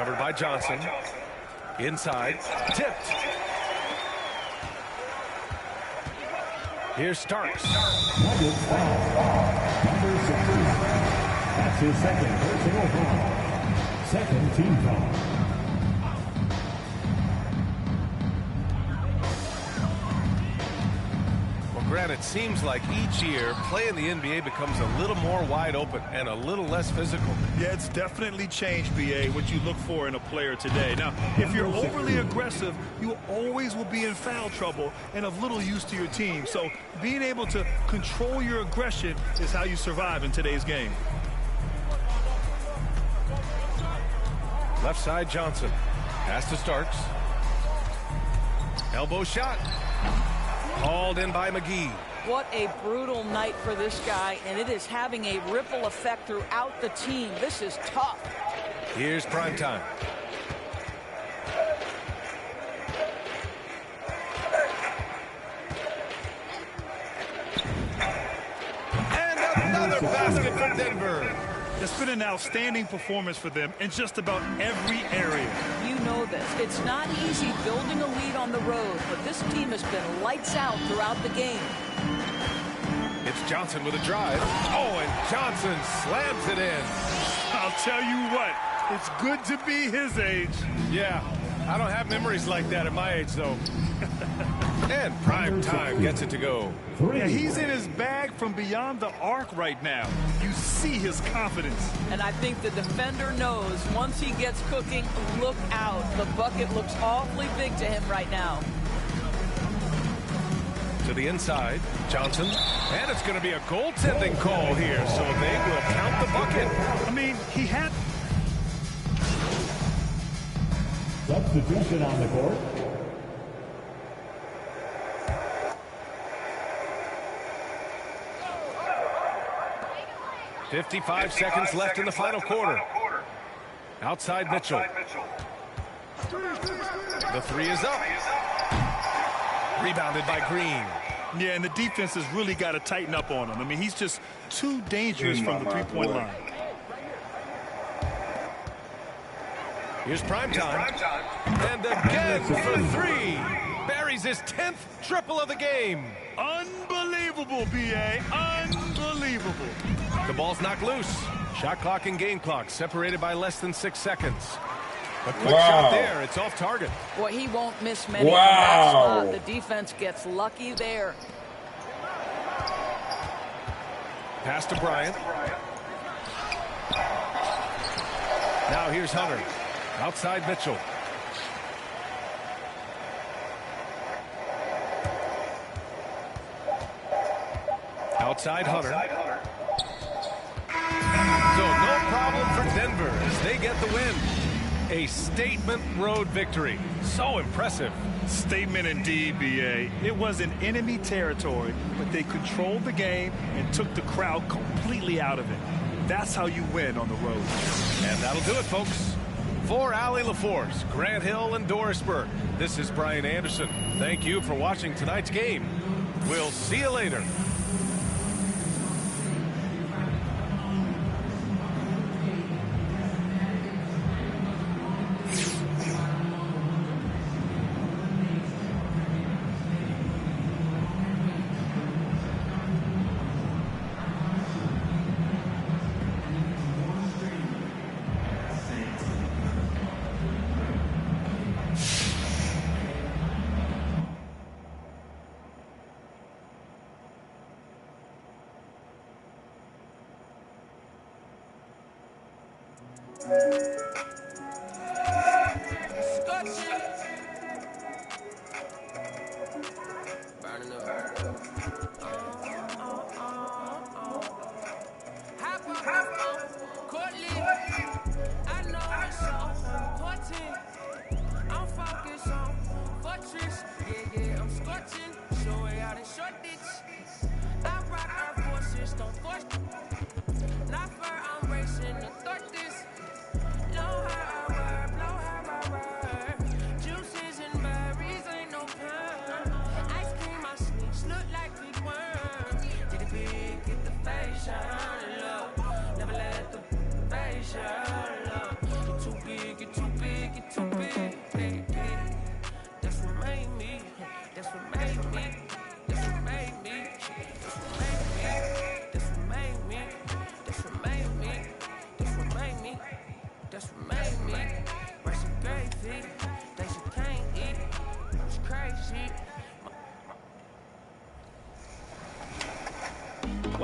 Covered by Johnson. Inside. Tipped. Here's Starks. Number 60. That's his second personal foul. Second team foul. Grant, it seems like each year playing the NBA becomes a little more wide open and a little less physical. Yeah, it's definitely changed, BA, what you look for in a player today. Now, if you're overly aggressive, you always will be in foul trouble and of little use to your team. So being able to control your aggression is how you survive in today's game. Left side, Johnson. Pass to Starks. Elbow shot. Called in by McGee. What a brutal night for this guy, and it is having a ripple effect throughout the team. This is tough. Here's prime time. And another basket for Denver. It's been an outstanding performance for them in just about every area. You know this. It's not easy building a lead on the road, but this team has been lights out throughout the game. It's Johnson with a drive. Oh, and Johnson slams it in. I'll tell you what, it's good to be his age. Yeah, I don't have memories like that at my age, though. And prime time gets it to go. Yeah, he's in his bag from beyond the arc right now. You see his confidence. And I think the defender knows once he gets cooking, look out. The bucket looks awfully big to him right now. To the inside, Johnson. And it's going to be a goaltending call here, so they will count the bucket. I mean, he had... Substitution on the court. 55 seconds left in the final quarter. Outside Mitchell. The three is up. Rebounded by Green. Yeah, and the defense has really got to tighten up on him. I mean, he's just too dangerous from the three-point line. Here's prime time. And again for three. Buries his 10th triple of the game. Unbelievable, B.A. Unbelievable. The ball's knocked loose. Shot clock and game clock separated by less than 6 seconds. A quick shot there. It's off target. Boy, he won't miss many from that spot. The defense gets lucky there. Pass to Bryant. Now here's Hunter. Outside Mitchell. Outside Hunter. So no problem for Denver as they get the win. A statement road victory. So impressive. Statement indeed, B.A. It was in enemy territory, but they controlled the game and took the crowd completely out of it. That's how you win on the road. And that'll do it, folks. For Allie LaForce, Grant Hill, and Dorisburg, this is Brian Anderson. Thank you for watching tonight's game. We'll see you later. Never let the face, get too big, get too big.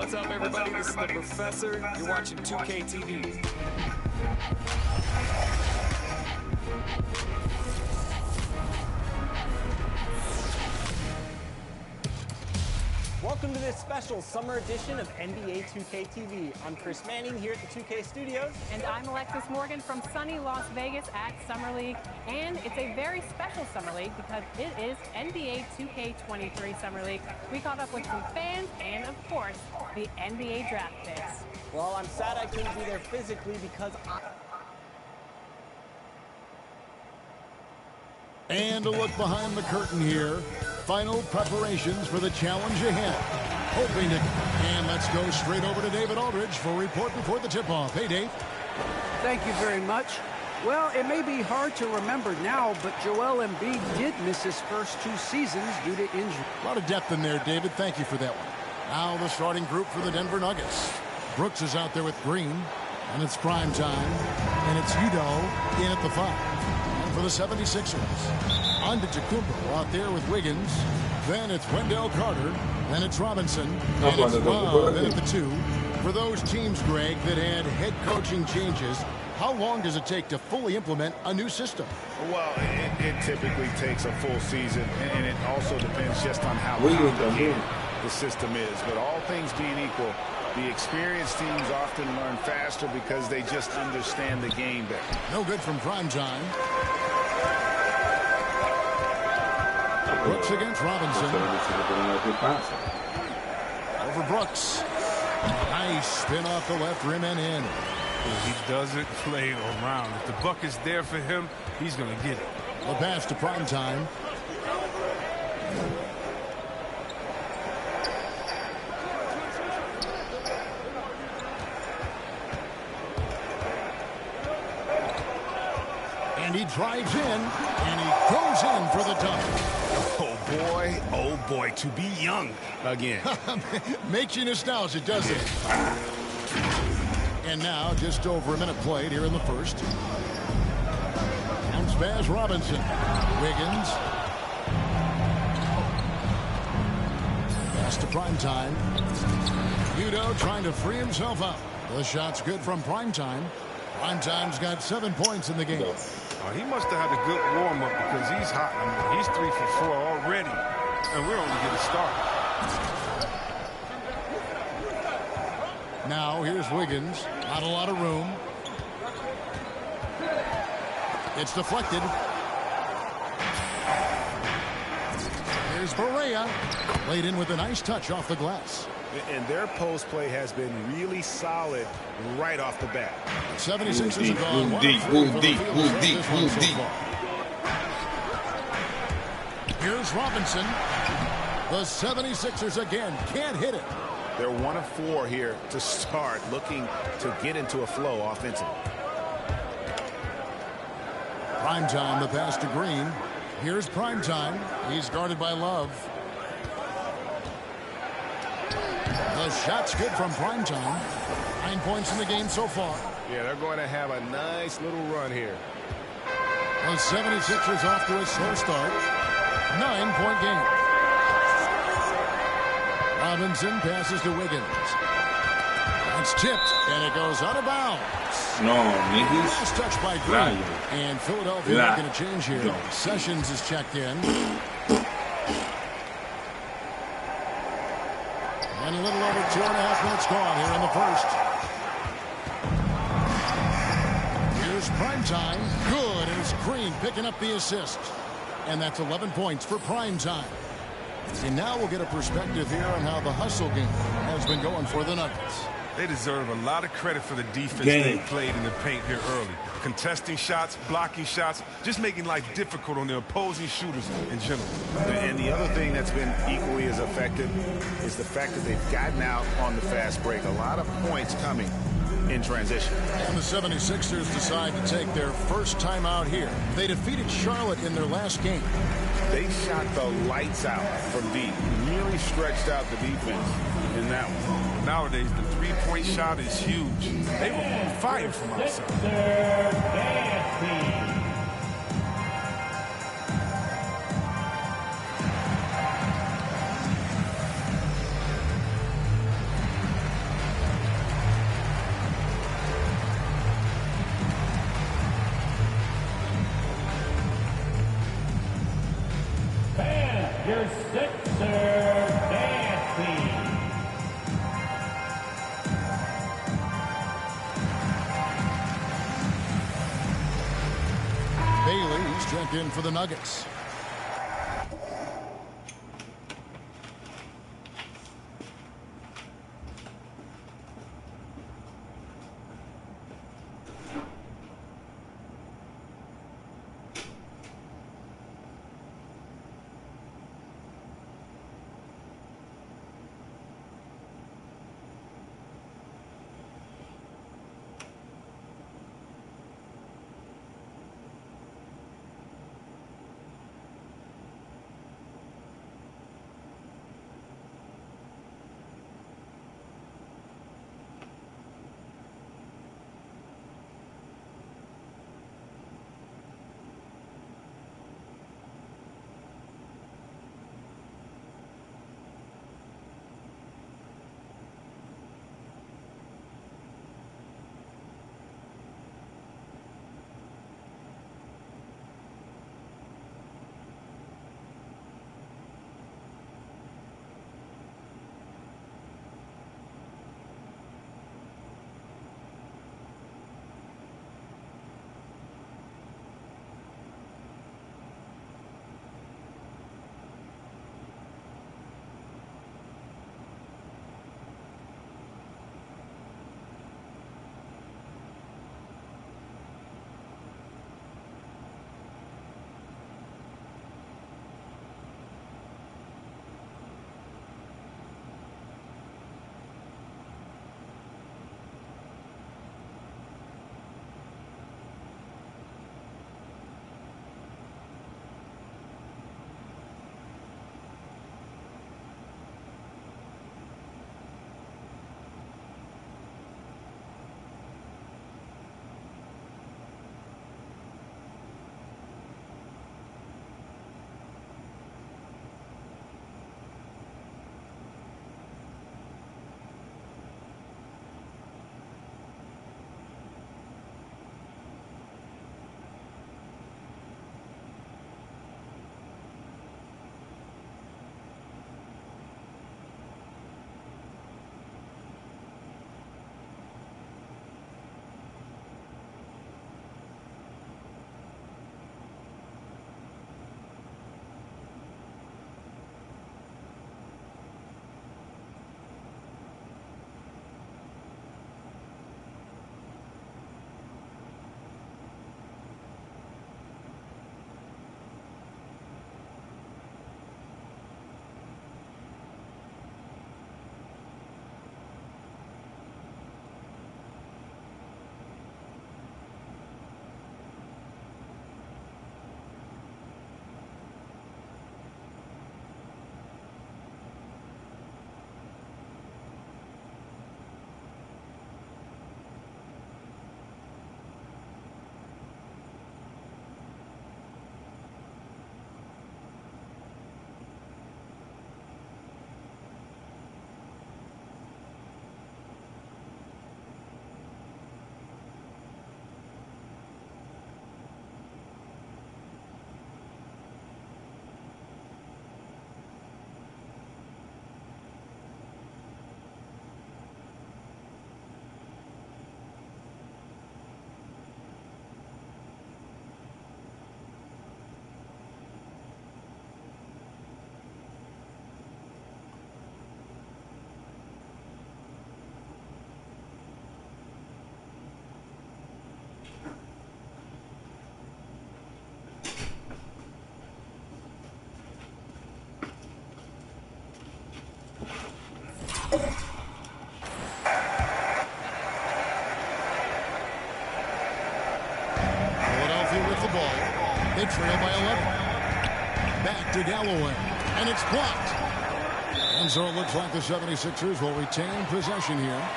What's up, everybody? This is the Professor. You're watching 2K TV. Welcome to this special summer edition of NBA 2K TV. I'm Chris Manning here at the 2K Studios. And I'm Alexis Morgan from sunny Las Vegas at Summer League. And it's a very special Summer League because it is NBA 2K23 Summer League. We caught up with some fans and, of course, the NBA draft picks. Well, I'm sad I couldn't be there physically because And a look behind the curtain here. Final preparations for the challenge ahead. Hoping to... And let's go straight over to David Aldridge for a report before the tip-off. Hey, Dave. Thank you very much. Well, it may be hard to remember now, but Joel Embiid did miss his first 2 seasons due to injury. A lot of depth in there, David. Thank you for that one. Now the starting group for the Denver Nuggets. Brooks is out there with Green, and it's prime time. And it's Udoh in at the 5. For the 76ers. Antetokounmpo out there with Wiggins. Then it's Wendell Carter. Then it's Robinson. And it's Love in at the 2. For those teams, Greg, that had head coaching changes, how long does it take to fully implement a new system? Well, it typically takes a full season, and it also depends just on how complicated the system is. But all things being equal, the experienced teams often learn faster because they just understand the game better. No good from prime time. Brooks against Robinson. Over Brooks. Nice spin off the left rim and in. He doesn't play around. If the buck is there for him, he's going to get it. The pass to prime time. And he drives in, and he goes in for the dunk. Oh boy, to be young again. Makes you nostalgic, doesn't it? And now, just over a minute played here in the first. Bounce pass, Robinson. Wiggins. Pass to primetime. Udoh trying to free himself up. The shot's good from primetime. Primetime's got 7 points in the game. He must have had a good warm-up because he's hot. I mean, he's 3 for 4 already, and we're only getting started. Now, here's Wiggins. Not a lot of room. It's deflected. Here's Barea. Laid in with a nice touch off the glass. And their post play has been really solid right off the bat. 76ers have gone move deep. Here's Robinson. The 76ers again can't hit it. They're 1 of 4 here to start, looking to get into a flow offensively. Primetime, the pass to Green. Here's Primetime. He's guarded by Love. The shot's good from Primetime. 9 points in the game so far. Yeah, they're going to have a nice little run here. The 76ers off to a slow start. 9-point game. Robinson passes to Wiggins. That's tipped, and it goes out of bounds. No, niggas. Last touch by Green. And Philadelphia making a change here. No. Sessions is checked in. And a little over 2.5 minutes gone here in the first. Here's Primetime. Good, and it's Green picking up the assist. And that's 11 points for Primetime. And now we'll get a perspective here on how the hustle game has been going for the Nuggets. They deserve a lot of credit for the defense they played in the paint here early. Contesting shots, blocking shots, just making life difficult on the opposing shooters in general. And the other thing that's been equally as effective is the fact that they've gotten out on the fast break. A lot of points coming in transition. And the 76ers decide to take their first time out here. They defeated Charlotte in their last game. They shot the lights out from deep. Really stretched out the defense in that one. Nowadays, the three-point shot is huge. They were on fire from outside. check in for the Nuggets. They trail by 11. Back to Galloway, and it's blocked. And so it looks like the 76ers will retain possession here.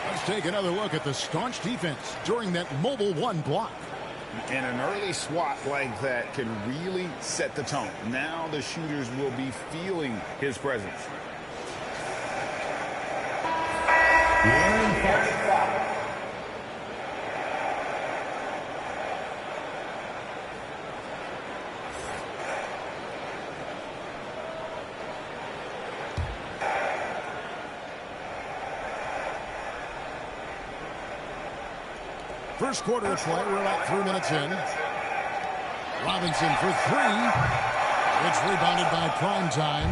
Let's take another look at the staunch defense during that mobile one block. And an early swat like that can really set the tone. Now the shooters will be feeling his presence. First quarter of play, we're about 3 minutes in. Robinson for three. It's rebounded by Primetime.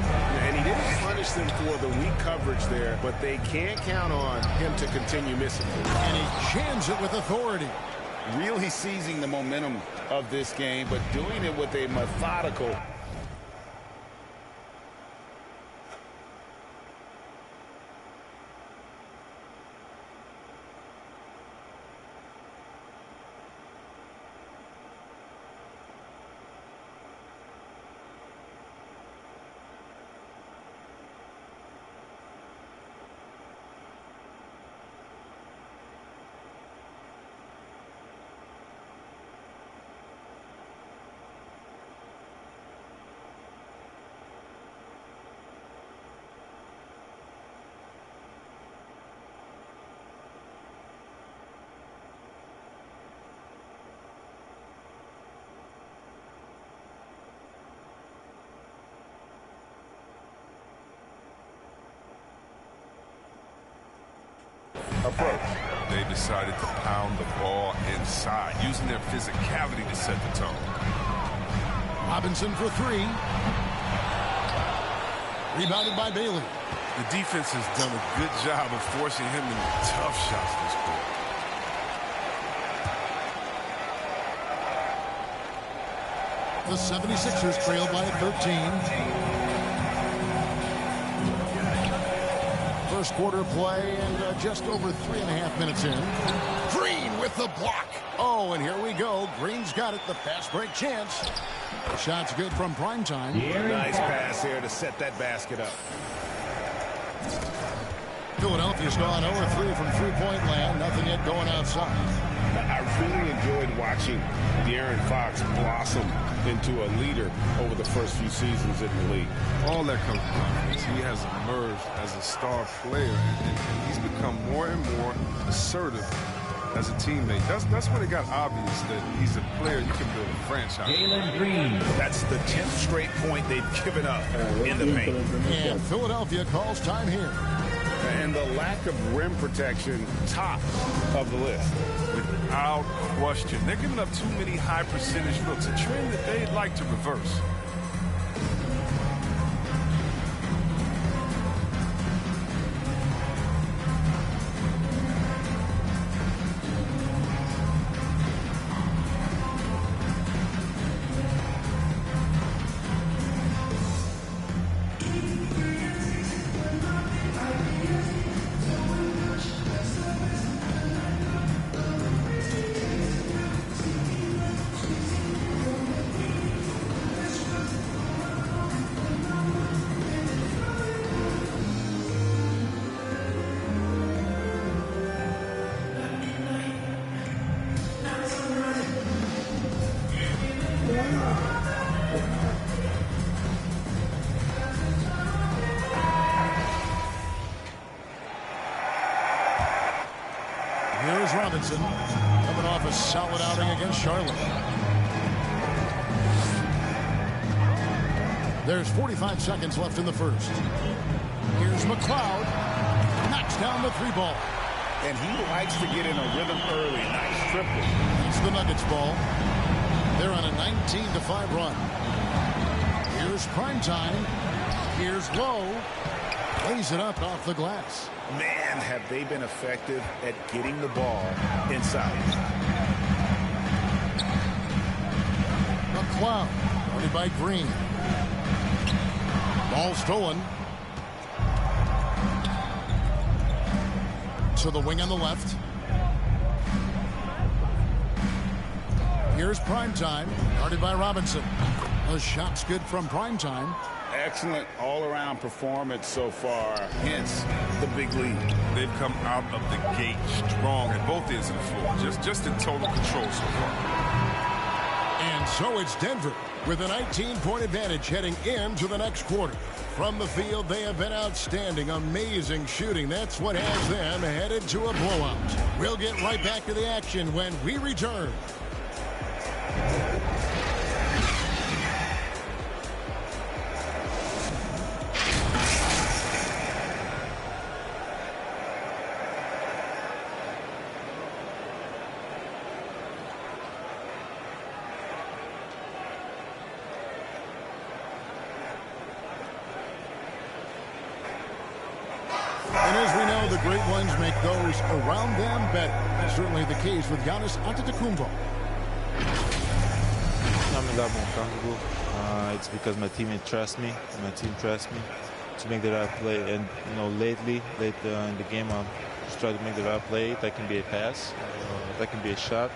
And he didn't punish them for the weak coverage there, but they can't count on him to continue missing. And he jams it with authority. Really seizing the momentum of this game, but doing it with a methodical. Approach. They decided to pound the ball inside, using their physicality to set the tone. Robinson for three. Rebounded by Bailey. The defense has done a good job of forcing him into tough shots this quarter. The 76ers trail by 13. First quarter play and just over 3.5 minutes in. Green with the block. Oh, and here we go. Green's got it. The fast break chance. The shot's good from Primetime. Nice pass here to set that basket up. Philadelphia's gone 0-3 from three-point land. Nothing yet going outside. I really enjoyed watching De'Aaron Fox blossom into a leader over the first few seasons in the league. All that comes from confidence. He has emerged as a star player, and he's become more and more assertive as a teammate. That's when it got obvious that he's a player you can build a franchise. Jalen Green. That's the 10th straight point they've given up in the paint. And Philadelphia calls time here. And the lack of rim protection, top of the list. Without question. They're giving up too many high percentage looks, a trend that they'd like to reverse. Here's Robinson coming off a solid outing against Charlotte. There's 45 seconds left in the first. Here's McLeod. Knocks down the three ball. And he likes to get in a rhythm early. Nice triple. It's the Nuggets ball. They're on a 19-5 run. Here's Primetime. Here's Lowe. Lays it up off the glass. Man, have they been effective at getting the ball inside. McLeod, guarded by Green. Ball stolen. To the wing on the left. Here's Primetime, guarded by Robinson. The shot's good from Primetime. Excellent all-around performance so far, hence the big lead. They've come out of the gate strong at both ends of the floor, just in total control so far. And so it's Denver with a 19-point advantage heading into the next quarter. From the field, they have been outstanding, amazing shooting. That's what has them headed to a blowout. We'll get right back to the action when we return. great ones make those around them better. That's certainly the case with Giannis Antetokounmpo. I'm a lot more comfortable. It's because my teammate trusts me. My team trusts me to make the right play. And late in the game, I'll just try to make the right play. That can be a pass, that can be a shot,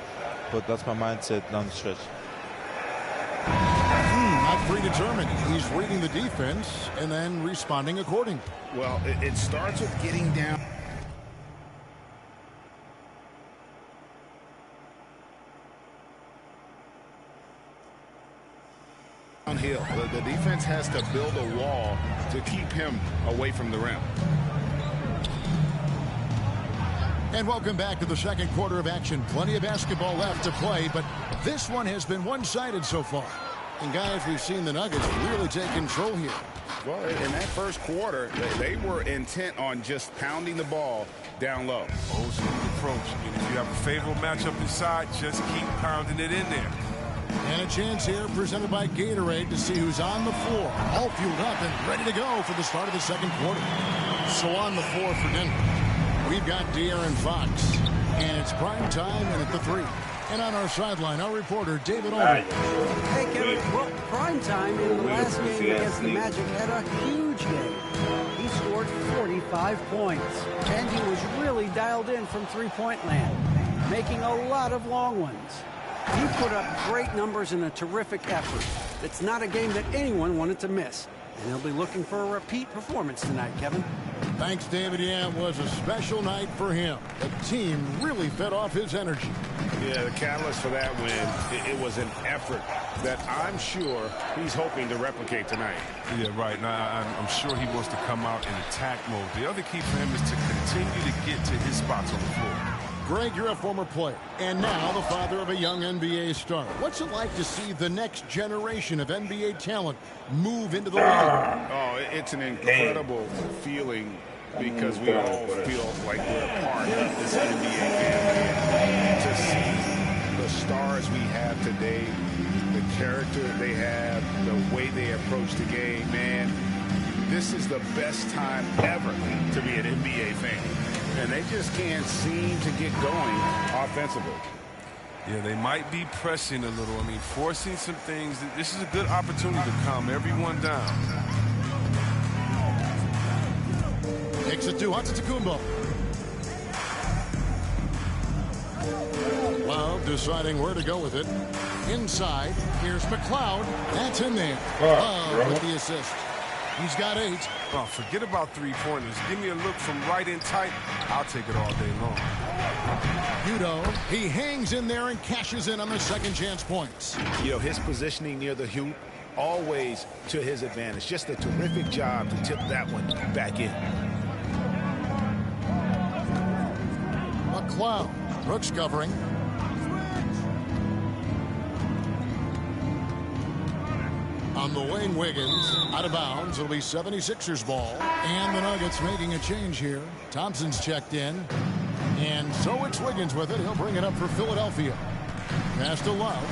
but that's my mindset down the stretch. Not predetermined. He's reading the defense and then responding accordingly. Well, it starts with getting down. Downhill. The defense has to build a wall to keep him away from the rim. And welcome back to the second quarter of action. Plenty of basketball left to play, but this one has been one-sided so far. And guys, we've seen the Nuggets really take control here. Well, in that first quarter, they were intent on just pounding the ball down low. Old school approach. If you have a favorable matchup inside, just keep pounding it in there. And a chance here presented by Gatorade to see who's on the floor. All fueled up and ready to go for the start of the second quarter. So on the floor for Denver, we've got De'Aaron Fox. And it's prime time and at the 3. And on our sideline, our reporter, David Alden. Hey, Kevin. Well, prime time in the last game against the Magic had a huge game. He scored 45 points. And he was really dialed in from three-point land, making a lot of long ones. He put up great numbers in a terrific effort. It's not a game that anyone wanted to miss. And he'll be looking for a repeat performance tonight, Kevin. Thanks, David. Yeah, it was a special night for him. The team really fed off his energy. Yeah, the catalyst for that win, it was an effort that I'm sure he's hoping to replicate tonight. Yeah, right. Now, I'm sure he wants to come out in attack mode. The other key for him is to continue to get to his spots on the floor. Greg, you're a former player, and now the father of a young NBA star. What's it like to see the next generation of NBA talent move into the league? Oh, it's an incredible feeling because we all feel like we're a part of this NBA family. To see the stars we have today, the character they have, the way they approach the game, man, this is the best time ever to be an NBA fan. And they just can't seem to get going offensively. Yeah, they might be pressing a little. I mean, forcing some things. This is a good opportunity to calm everyone down. Takes it to Antetokounmpo. Love deciding where to go with it. Inside, here's McLeod. That's in there. Love with the assist. He's got 8. Oh, forget about three-pointers. Give me a look from right in tight. I'll take it all day long. Udo, he hangs in there and cashes in on the second chance points. You know, his positioning near the hoop, always to his advantage. Just a terrific job to tip that one back in. McLeod, Brooks covering. On the wing, Wiggins out of bounds. It'll be 76ers ball. And the Nuggets making a change here. Thompson's checked in. And so it's Wiggins with it. He'll bring it up for Philadelphia. Pass to Love.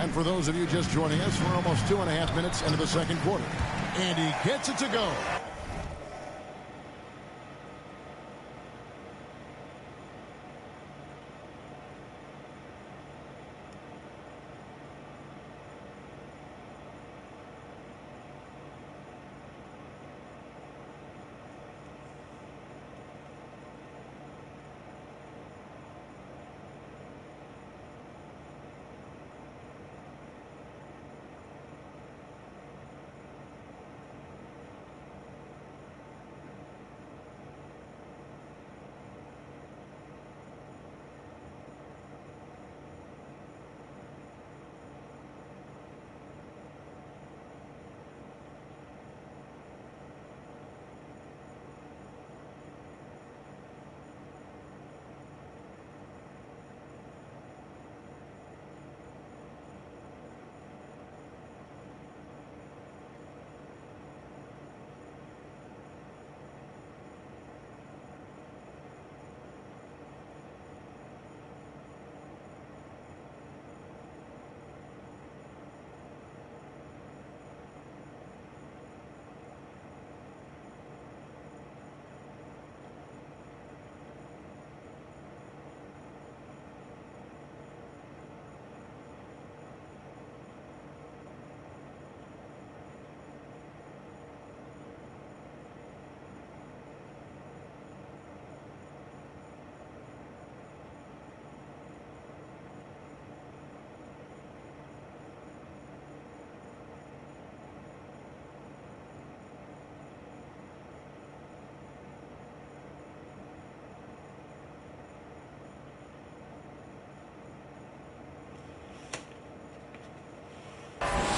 And for those of you just joining us, we're almost 2.5 minutes into the second quarter. And he gets it to go.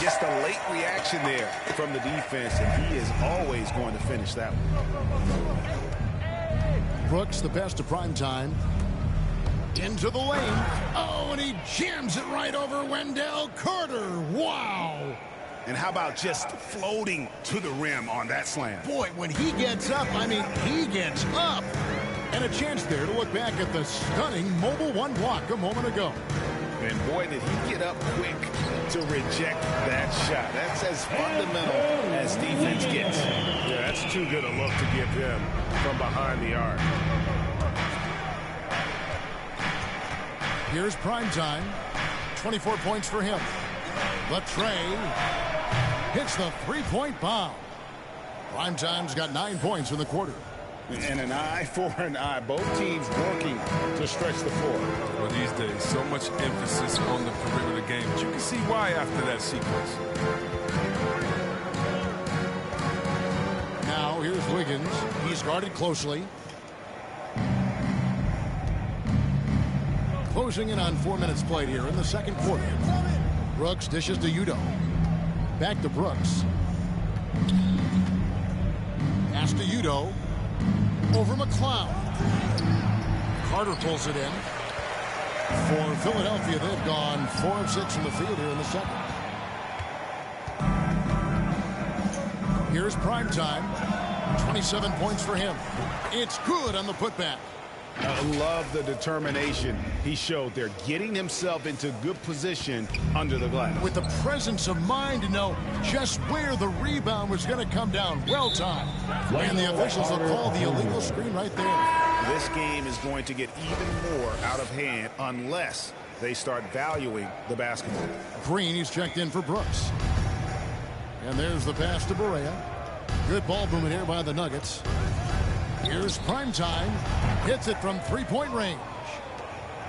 Just a late reaction there from the defense, and he is always going to finish that one. Brooks, the pass to Primetime. Into the lane. Oh, and he jams it right over Wendell Carter. Wow. And how about just floating to the rim on that slam? Boy, when he gets up, I mean, he gets up. And a chance there to look back at the stunning Mobile One block a moment ago. And boy, did he get up quick to reject that shot. That's as fundamental as defense gets. Yeah, that's too good a look to give him from behind the arc. Here's Primetime. 24 points for him. The tray hits the three-point bomb. Primetime's got 9 points in the quarter. And an eye for an eye. Both teams working to stretch the floor. Well, these days, so much emphasis on the perimeter game. But you can see why after that sequence. Now, here's Wiggins. He's guarded closely. Closing in on 4 minutes played here in the second quarter. Brooks dishes to Udo. Back to Brooks. Pass to Udo. Over McLeod. Carter pulls it in. For Philadelphia, they've gone 4 of 6 from the field here in the second. Here's Primetime. 27 points for him. It's good on the putback. I love the determination he showed there, getting himself into good position under the glass. With the presence of mind to know just where the rebound was going to come down. Well timed. And the officials will call the illegal screen right there. This game is going to get even more out of hand unless they start valuing the basketball. Green, he's checked in for Brooks. And there's the pass to Barea. Good ball movement here by the Nuggets. Here's Primetime. Hits it from three-point range.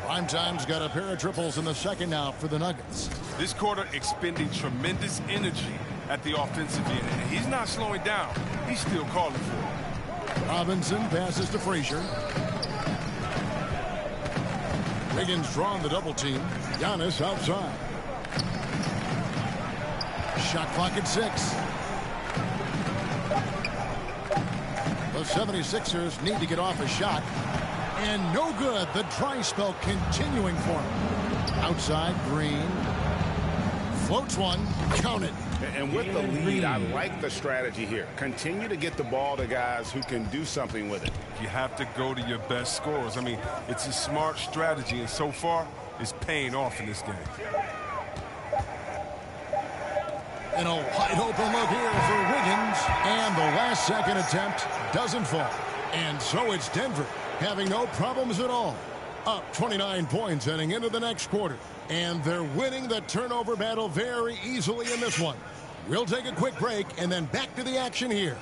Primetime's got a pair of triples in the second now for the Nuggets. This quarter expending tremendous energy at the offensive end. And he's not slowing down. He's still calling for it. Robinson passes to Frazier. Wiggins drawing the double team. Giannis outside. Shot clock at 6. The 76ers need to get off a shot. And no good. The dry spell continuing for him. Outside, Green. Floats one. Count it. And with the lead, I like the strategy here. Continue to get the ball to guys who can do something with it. You have to go to your best scorers. I mean, it's a smart strategy, and so far, it's paying off in this game. And a wide open look here for Wiggins. And the last second attempt doesn't fall. And so it's Denver having no problems at all. Up 29 points heading into the next quarter. And they're winning the turnover battle very easily in this one. We'll take a quick break and then back to the action here.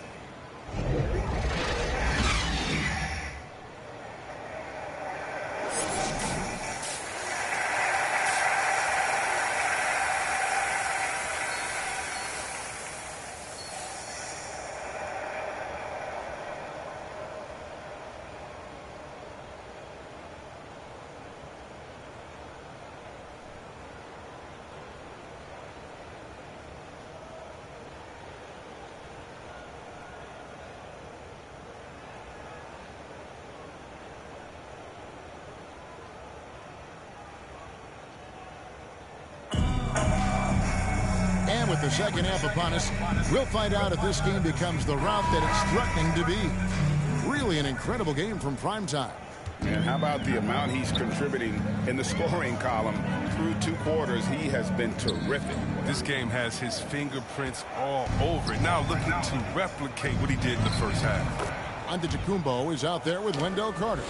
With the second half upon us, we'll find out if this game becomes the route that it's threatening to be. Really an incredible game from Primetime. And how about the amount he's contributing in the scoring column through 2 quarters? He has been terrific. This game has his fingerprints all over it. Now looking to replicate what he did in the first half. Antetokounmpo is out there with Wendell Carter.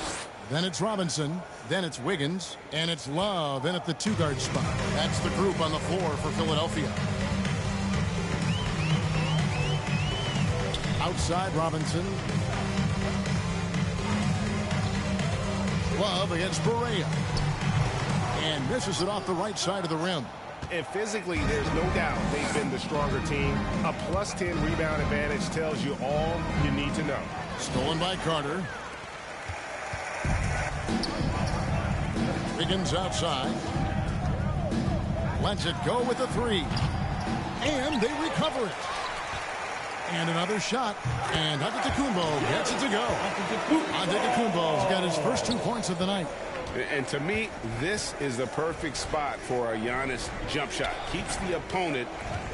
Then it's Robinson. Then it's Wiggins. And it's Love in at the 2-guard spot. That's the group on the floor for Philadelphia. Outside, Robinson. Love against Barea. And misses it off the right side of the rim. And physically, there's no doubt they've been the stronger team. A +10 rebound advantage tells you all you need to know. Stolen by Carter. Wiggins outside. Lets it go with the 3. And they recover it. And another shot. And Antetokounmpo gets it to go. Antetokounmpo's got his first 2 points of the night. And to me, this is the perfect spot for a Giannis jump shot. Keeps the opponent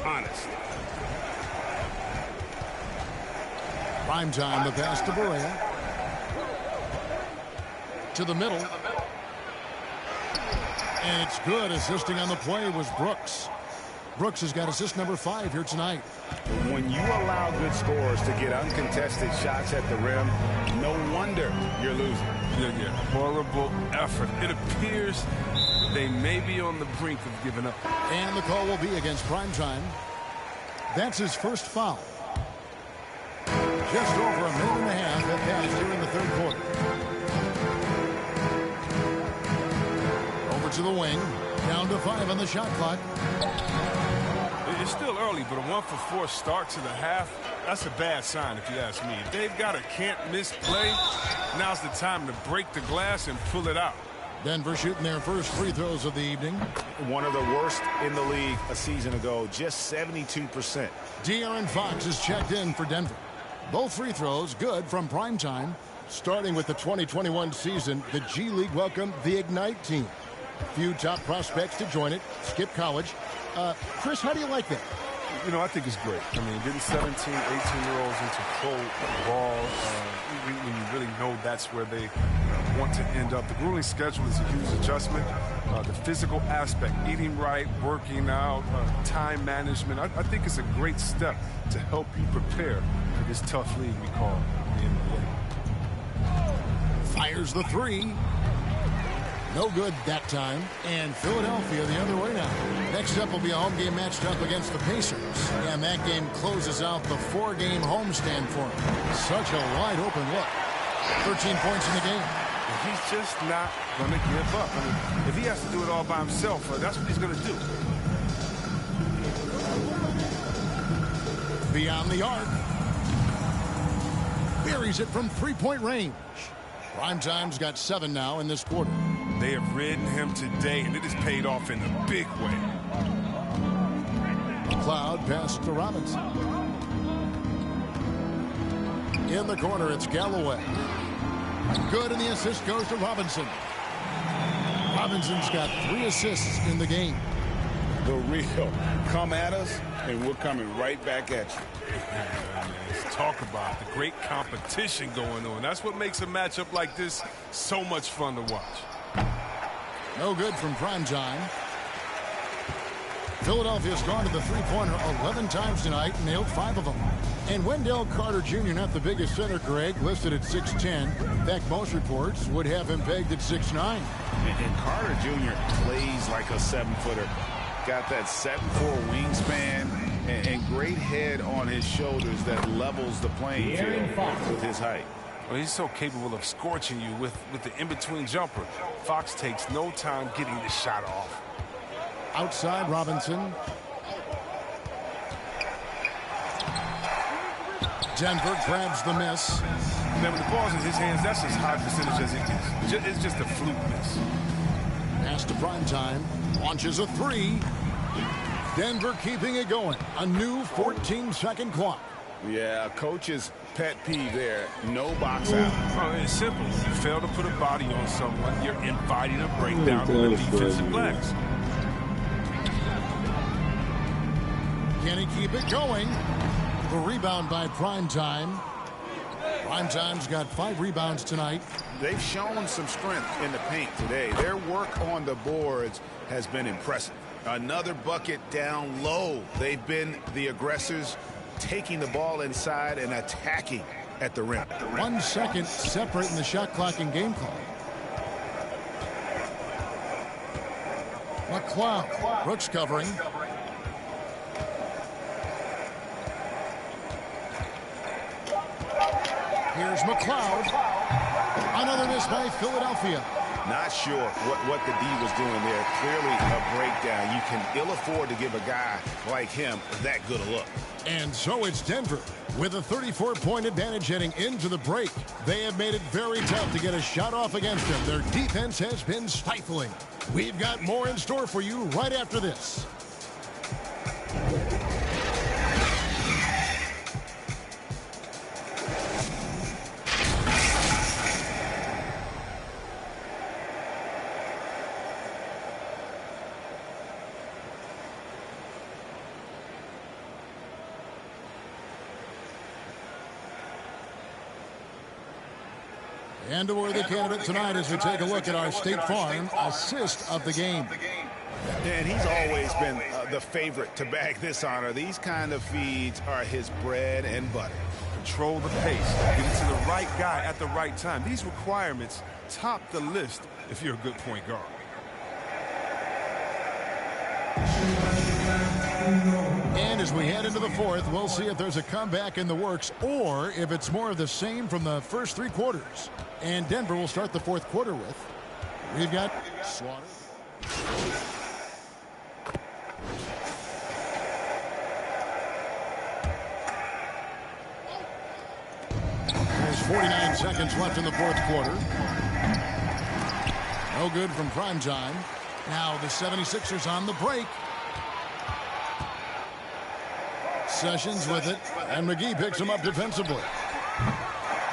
honest. Prime time, the pass to Barea. To the middle. And it's good. Assisting on the play was Brooks. Brooks has got assist number 5 here tonight. When you allow good scorers to get uncontested shots at the rim, no wonder you're losing. Yeah. Horrible effort. It appears they may be on the brink of giving up. And the call will be against Primetime. That's his first foul. Just over a minute and a half have passed here in the third quarter. Over to the wing. Down to 5 on the shot clock. It's still early, but a 1-for-4 start to the half, that's a bad sign if you ask me. If they've got a can't-miss play, now's the time to break the glass and pull it out. Denver shooting their first free throws of the evening. One of the worst in the league a season ago, just 72%. De'Aaron Fox is checked in for Denver. Both free throws good from Primetime. Starting with the 2021 season, the G League welcomed the Ignite team. Few top prospects to join it. Skip college. Chris, how do you like that? You know, I think it's great. I mean, getting 17, 18-year-olds into pro ball, when you really know that's where they want to end up. The grueling schedule is a huge adjustment. The physical aspect, eating right, working out, time management, I think it's a great step to help you prepare for this tough league we call the NBA. Fires the 3. No good that time. And Philadelphia the other way now. Next up will be a home game matched up against the Pacers. And that game closes out the 4-game homestand for him. Such a wide open look. 13 points in the game. He's just not going to give up. I mean, if he has to do it all by himself, that's what he's going to do. Beyond the arc. Buries it from 3-point range. Primetime's got 7 now in this quarter. They have ridden him today, and it has paid off in a big way. McLeod pass to Robinson. In the corner, it's Galloway. Good, and the assist goes to Robinson. Robinson's got 3 assists in the game. The real. Come at us, and we're coming right back at you. Let's talk about the great competition going on. That's what makes a matchup like this so much fun to watch. No good from Primetime. Philadelphia's gone to the three-pointer 11 times tonight and nailed 5 of them. And Wendell Carter Jr., not the biggest center, Greg, listed at 6'10". In fact, most reports would have him pegged at 6'9". And Carter Jr. plays like a 7-footer. Got that 7'4" wingspan and great head on his shoulders that levels the playing field with his height. Well, he's so capable of scorching you with the in-between jumper. Fox takes no time getting the shot off. Outside Robinson. Denver grabs the miss. Now, when the ball's in his hands, that's as high percentage as it gets. It's just a fluke miss. Pass to Primetime. Launches a 3. Denver keeping it going. A new 14-second clock. Yeah, coach's pet peeve there. No box out. Oh, it's simple. You fail to put a body on someone, you're inviting a breakdown in the defensive glass. Can he keep it going? The rebound by Primetime. Primetime's got 5 rebounds tonight. They've shown some strength in the paint today. Their work on the boards has been impressive. Another bucket down low. They've been the aggressors, taking the ball inside and attacking at the rim. 1 second separating the shot clock and game clock. McLeod. Brooks covering. Here's McLeod. Another miss by Philadelphia. Not sure what the D was doing there. Clearly a breakdown. You can ill afford to give a guy like him that good a look. And so it's Denver with a 34-point advantage heading into the break. They have made it very tough to get a shot off against them. Their defense has been stifling. We've got more in store for you right after this. And a worthy candidate tonight as we take a look at our State Farm assist of the game. And he's always been the favorite to bag this honor. These kind of feeds are his bread and butter. Control the pace, get it to the right guy at the right time. These requirements top the list if you're a good point guard. And as we head into the fourth, we'll see if there's a comeback in the works or if it's more of the same from the first 3 quarters. And Denver will start the fourth quarter with. We've got Slaughter. There's 49 seconds left in the fourth quarter. No good from prime time. Now the 76ers on the break. Sessions with it, and McGee picks him up defensively.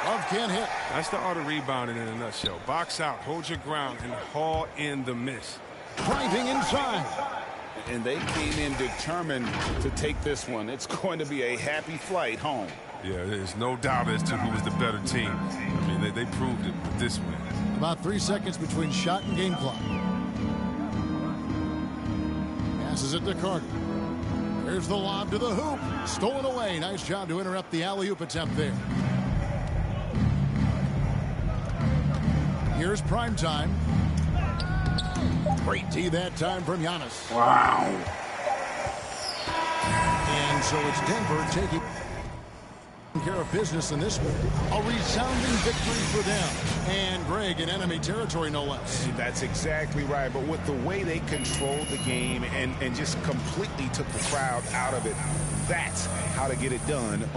Love can't hit. That's the art of rebounding in a nutshell. Box out, hold your ground, and haul in the miss. Driving inside. And they came in determined to take this one. It's going to be a happy flight home. Yeah, there's no doubt as to who was the better team. I mean, they proved it with this win. About 3 seconds between shot and game clock. Passes it to Carter. There's the lob to the hoop. Stolen away. Nice job to interrupt the alley-oop attempt there. Here's prime time. Great D that time from Giannis. Wow. And so it's Denver taking care of business in this one. A resounding victory for them. And Greg in enemy territory, no less. That's exactly right. But with the way they controlled the game and just completely took the crowd out of it, that's how to get it done.